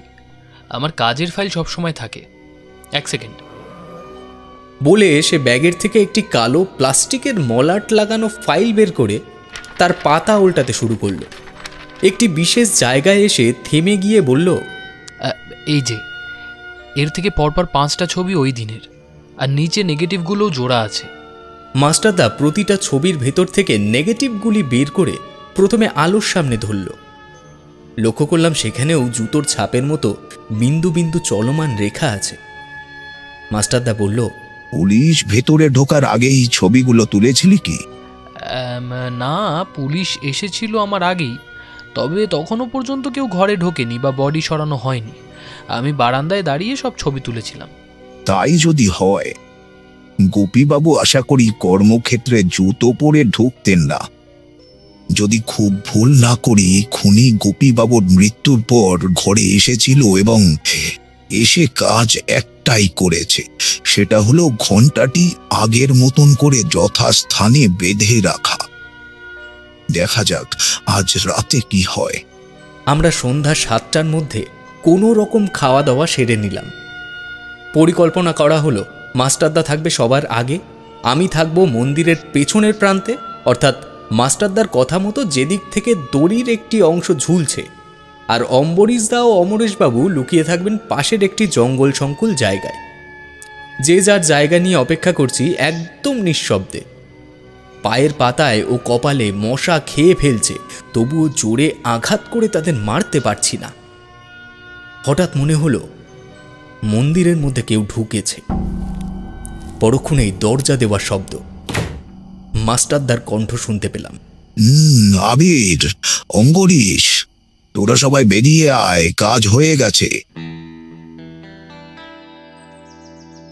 আমার কাজের ফাইল সবসময় থাকে। এক সেকেন্ড। বলে সে ব্যাগের থেকে একটি কালো প্লাস্টিকের মলাট লাগানো ফাইল বের করে তার পাতা উল্টাতে শুরু করল। একটি বিশেষ জায়গায় এসে থেমে গিয়ে বলল, এই যে, এর থেকে পরপর 5টা ছবি ওই দিনের, আর নিচে নেগেটিভগুলোও জোড়া আছে। মাস্টারদা প্রতিটা ছবির ভেতর থেকে নেগেটিভগুলি বের করে প্রথমে আলোর সামনে ধরল। লক্ষ্য করলাম সেখানেও জুতোর ছাপের মতো বিন্দু বিন্দু চলমান রেখা আছে। মাস্টারদা বলল, পুলিশ ভেতরে ঢোকার আগেই ছবিগুলো তুলেছিলি কি? না, পুলিশ এসেছিল আমার আগেই, তবে তখনও পর্যন্ত কেউ ঘরে ঢোকেনি বা বডি সরানো হয়নি। আমি বারান্দায় দাঁড়িয়ে সব ছবি তুলেছিলাম। তাই যদি হয়, গোপীবাবু আশা করি কর্মক্ষেত্রে জুতো পরে ঢুকতেন না। যদি খুব ভুল না করি, খুনি গোপীবাবুর মৃত্যুর পর ঘরে এসেছিল এবং এসে কাজ একটাই করেছে, সেটা হলো ঘণ্টাটি আগের মতন করে যথাস্থানে বেঁধে রাখা। দেখা যাক আজ রাতে কি হয়। আমরা সন্ধ্যা 7টার মধ্যে কোনো রকম খাওয়া দাওয়া সেরে নিলাম। পরিকল্পনা করা হলো, মাস্টারদা থাকবে সবার আগে, আমি থাকব মন্দিরের পেছনের প্রান্তে, অর্থাৎ মাস্টারদার কথা মতো যেদিক থেকে দড়ির একটি অংশ ঝুলছে, আর অম্বরীশদা ও অমরেশবাবু লুকিয়ে থাকবেন পাশের একটি জঙ্গল সংকুল জায়গায়। যে যার জায়গা নিয়ে অপেক্ষা করছি একদম নিঃশব্দে। পায়ের পাতায় ও কপালে মশা খেয়ে ফেলছে, তবুও জোরে আঘাত করে তাদের মারতে পারছি না। হঠাৎ মনে হলো মন্দিরের মধ্যে কেউ ঢুকেছে। পরক্ষণেই দরজা দেওয়ার শব্দ, মাস্টারদার কণ্ঠ শুনতে পেলাম। আবির, অম্বরীশ, তোরা সবাই বেরিয়ে আয়, কাজ হয়ে গেছে।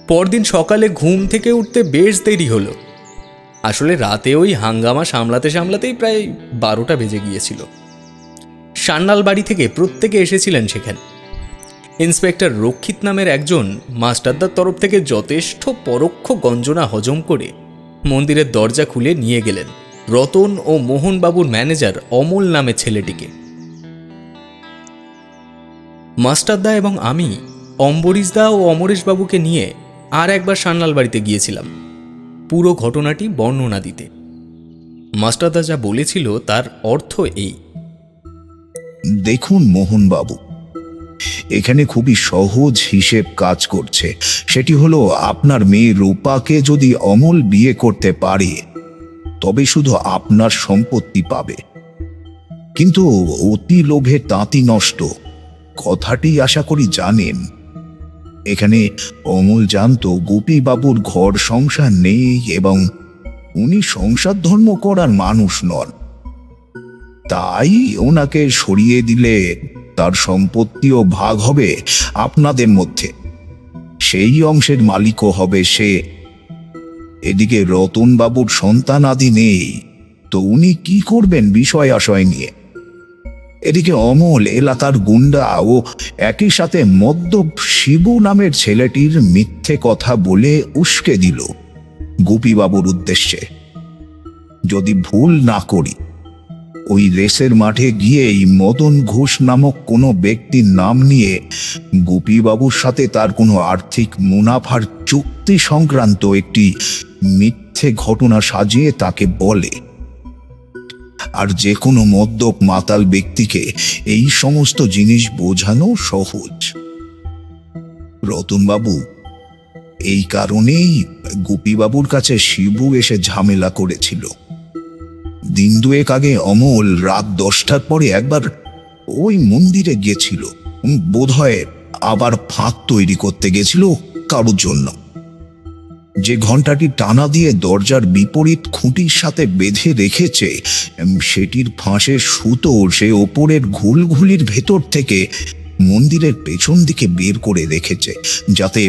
পরদিন সকালে ঘুম থেকে উঠতে বেশ দেরি হলো। আসলে রাতে ওই হাঙ্গামা সামলাতে সামলাতেই প্রায় 12টা বেজে গিয়েছিল। সান্নাল বাড়ি থেকে প্রত্যেকে এসেছিলেন সেখানে। ইন্সপেক্টর রক্ষিত নামের একজন মাস্টারদার তরফ থেকে যথেষ্ট পরোক্ষ গঞ্জনা হজম করে মন্দিরের দরজা খুলে নিয়ে গেলেন রতন ও মোহনবাবুর ম্যানেজার অমল নামে ছেলেটিকে। মাস্টারদা এবং আমি অম্বরীশদা ও অমরেশবাবুকে নিয়ে আর একবার সান্যাল বাড়িতে গিয়েছিলাম পুরো ঘটনাটি বর্ণনা দিতে। মাস্টারদা যা বলেছিল তার অর্থ এই। দেখুন মোহনবাবু, এখানে খুবই সহজ হিসেব কাজ করছে। সেটি হলো, আপনার মেয়ে রূপাকে যদি অমল বিয়ে করতে পারে তবে শুধু আপনার সম্পত্তি পাবে। কিন্তু অতি লোভে তাঁতি নষ্ট কথাটি আশা করি জানেন। এখানে অমল জানতো গোপীবাবুর ঘর সংসার নেই এবং উনি সংসার ধর্ম করার মানুষ নন। তাই ওনাকে সরিয়ে দিলে তার সম্পত্তিও ভাগ হবে আপনাদের মধ্যে, সেই অংশের মালিকও হবে সে। এদিকে রতনবাবুর সন্তান আদি নেই, তো উনি কি করবেন বিষয় আশয় নিয়ে? এদিকে অমল এলাকার গুন্ডা ও একই সাথে মদ্যপ শিবু নামের ছেলেটির মিথ্যে কথা বলে উস্কে দিল গোপীবাবুর উদ্দেশ্যে। যদি ভুল না করি, ওই রেসের মাঠে গিয়েই মদন ঘোষ নামক কোনো ব্যক্তির নাম নিয়ে গোপীবাবুর সাথে তার কোনো আর্থিক মুনাফার চুক্তি সংক্রান্ত একটি মিথ্যে ঘটনা সাজিয়ে তাকে বলে। আর যে কোনো মদ্যপ মাতাল ব্যক্তিকে এই সমস্ত জিনিস বোঝানো সহজ। রতনবাবু এই কারণেই গোপীবাবুর কাছে শিবু এসে ঝামেলা করেছিল। দিন দুয়েক আগে অমল রাত 10টার পরে একবার ওই মন্দিরে গেছিল, বোধহয় আবার ফাঁক তৈরি করতে গেছিল কারোর জন্য। যে ঘণ্টাটি টানা দিয়ে দরজার বিপরীত খুঁটির সাথে বেঁধে রেখেছে, সেটির ফাঁসে সুতো সে ওপরের ঘুলঘুলির ভেতর থেকে মন্দিরের পেছন দিকে বের করে রেখেছে, যাতে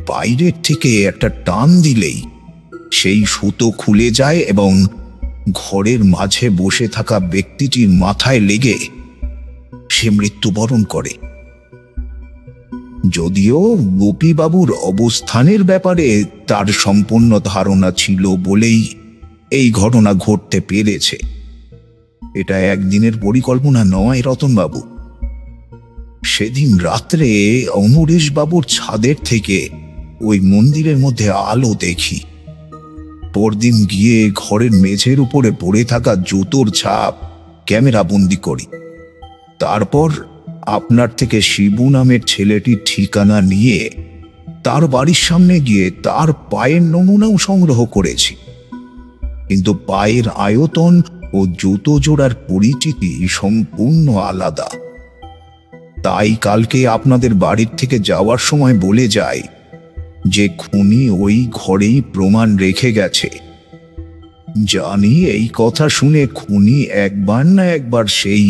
বাইরের থেকে একটা টান দিলেই সেই সুতো খুলে যায় এবং ঘরের মাঝে বসে থাকা ব্যক্তিটির মাথায় লেগে সে মৃত্যুবরণ করে। যদিও গোপীবাবুর অবস্থানের ব্যাপারে তার সম্পূর্ণ ধারণা ছিল বলেই এই ঘটনা ঘটতে পেরেছে। এটা একদিনের পরিকল্পনা নয় রতনবাবু। সেদিন রাত্রে অমরেশবাবুর ছাদের থেকে ওই মন্দিরের মধ্যে আলো দেখি। পরদিন গিয়ে ঘরের মেঝের উপরে পড়ে থাকা জুতোর ছাপ ক্যামেরা বন্দি করি। তারপর আপনার থেকে শিবু নামের ছেলেটির ঠিকানা নিয়ে তার বাড়ির সামনে গিয়ে তার পায়ের নমুনাও সংগ্রহ করেছি। কিন্তু পায়ের আয়তন ও জুতো জোড়ার পরিচিতি সম্পূর্ণ আলাদা। তাই কালকে আপনাদের বাড়ির থেকে যাওয়ার সময় বলে যায় যে খুনি ওই ঘরেই প্রমাণ রেখে গেছে। জানি এই কথা শুনে খুনি একবার না একবার সেই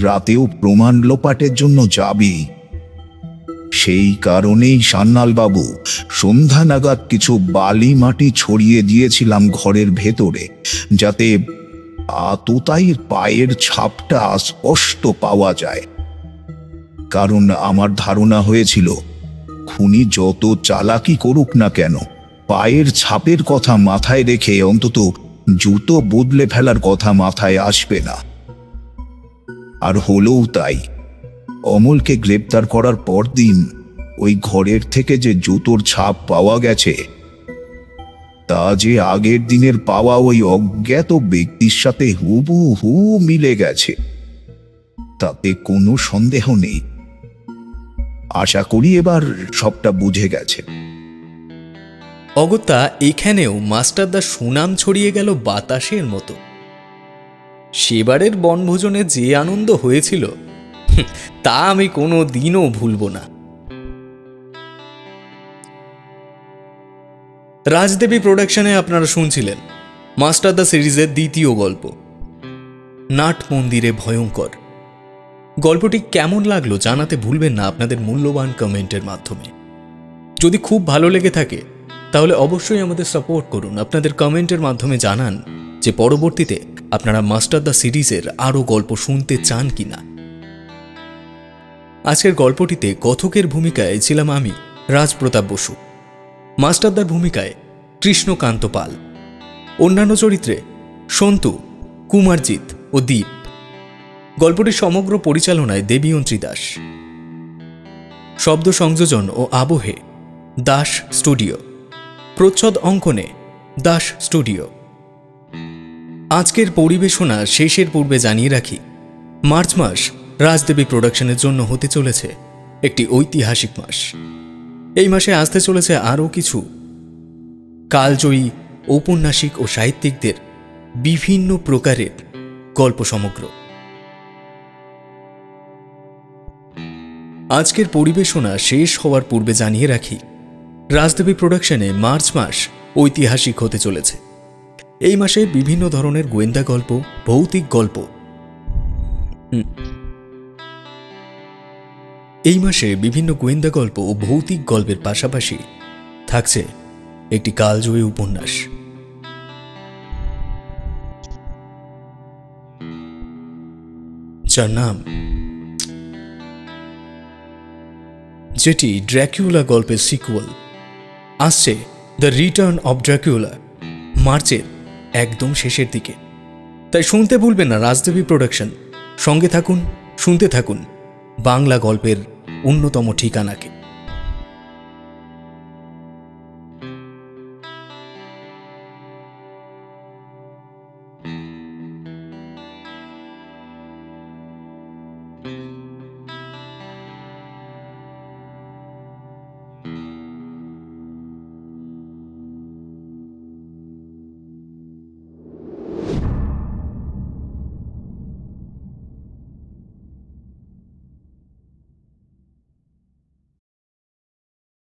রাতেও প্রমাণ লোপাটের জন্য যাবে। সেই কারণেই সান্যালবাবু সন্ধ্যা নাগাদ কিছু বালি মাটি ছড়িয়ে দিয়েছিলাম ঘরের ভেতরে, যাতে আততায়ীর পায়ের ছাপটা স্পষ্ট পাওয়া যায়। কারণ আমার ধারণা হয়েছিল খুনি যত চালাকি করুক না কেন, পায়ের ছাপের কথা মাথায় রেখে অন্তত জুতো বদলে ফেলার কথা মাথায় আসবে না। আর হলোও তাই। অমলকে গ্রেপ্তার করার পরদিন ওই ঘরের থেকে যে জুতোর ছাপ পাওয়া গেছে, তা যে আগের দিনের পাওয়া ওই অজ্ঞাত ব্যক্তির সাথে হুবহু মিলে গেছে, তাতে কোনো সন্দেহ নেই। আশা করি এবার সবটা বুঝে গেছে। অগত্যা এখানেও মাস্টারদা সুনাম ছড়িয়ে গেল বাতাসের মতো। সেবারের বনভোজনে যে আনন্দ হয়েছিল তা আমি কোনো দিনও ভুলব না। রাজদেবী প্রোডাকশনে আপনারা শুনছিলেন মাস্টারদা সিরিজের দ্বিতীয় গল্প নাট মন্দিরে ভয়ঙ্কর। গল্পটি কেমন লাগলো জানাতে ভুলবেন না আপনাদের মূল্যবান কমেন্টের মাধ্যমে। যদি খুব ভালো লেগে থাকে তাহলে অবশ্যই আমাদের সাপোর্ট করুন। আপনাদের কমেন্টের মাধ্যমে জানান যে পরবর্তীতে আপনারা মাস্টারদা সিরিজের আরও গল্প শুনতে চান কিনা। আজকের গল্পটিতে কথকের ভূমিকায় ছিলাম আমি, রাজপ্রতাপ বসু। মাস্টারদার ভূমিকায় কৃষ্ণকান্ত পাল। অন্যান্য চরিত্রে সন্তু, কুমারজিৎ ও দীপ। গল্পটির সমগ্র পরিচালনায় দেবীয়ন্ত্রী দাস। শব্দ সংযোজন ও আবহে দাস স্টুডিও। প্রচ্ছদ অঙ্কনে দাস স্টুডিও। আজকের পরিবেশনা শেষের পূর্বে জানিয়ে রাখি, মার্চ মাস রাজদেবী প্রোডাকশনের জন্য হতে চলেছে একটি ঐতিহাসিক মাস। এই মাসে আসতে চলেছে আরও কিছু কালজয়ী ঔপন্যাসিক ও সাহিত্যিকদের বিভিন্ন প্রকারের গল্প সমগ্র। আজকের পরিবেশনা শেষ হওয়ার পূর্বে জানিয়ে রাখি, রাজদেবী প্রোডাকশনে মার্চ মাস ঐতিহাসিক হতে চলেছে। এই মাসে বিভিন্ন ধরনের গোয়েন্দা গল্প, ভৌতিক গল্প এই মাসে বিভিন্ন গোয়েন্দা গল্প ও ভৌতিক গল্পের পাশাপাশি থাকছে একটি কালজয়ী উপন্যাস। যার নাম, যেটি ড্র্যাকুলা গল্পের সিকুয়েল। আসছে দ্য রিটার্ন অব ড্র্যাকুলা মার্চের একদম শেষের দিকে। তাই শুনতে ভুলবেন না রাজদেবী প্রোডাকশন। সঙ্গে থাকুন, শুনতে থাকুন বাংলা গল্পের অন্যতম ঠিকানাকে।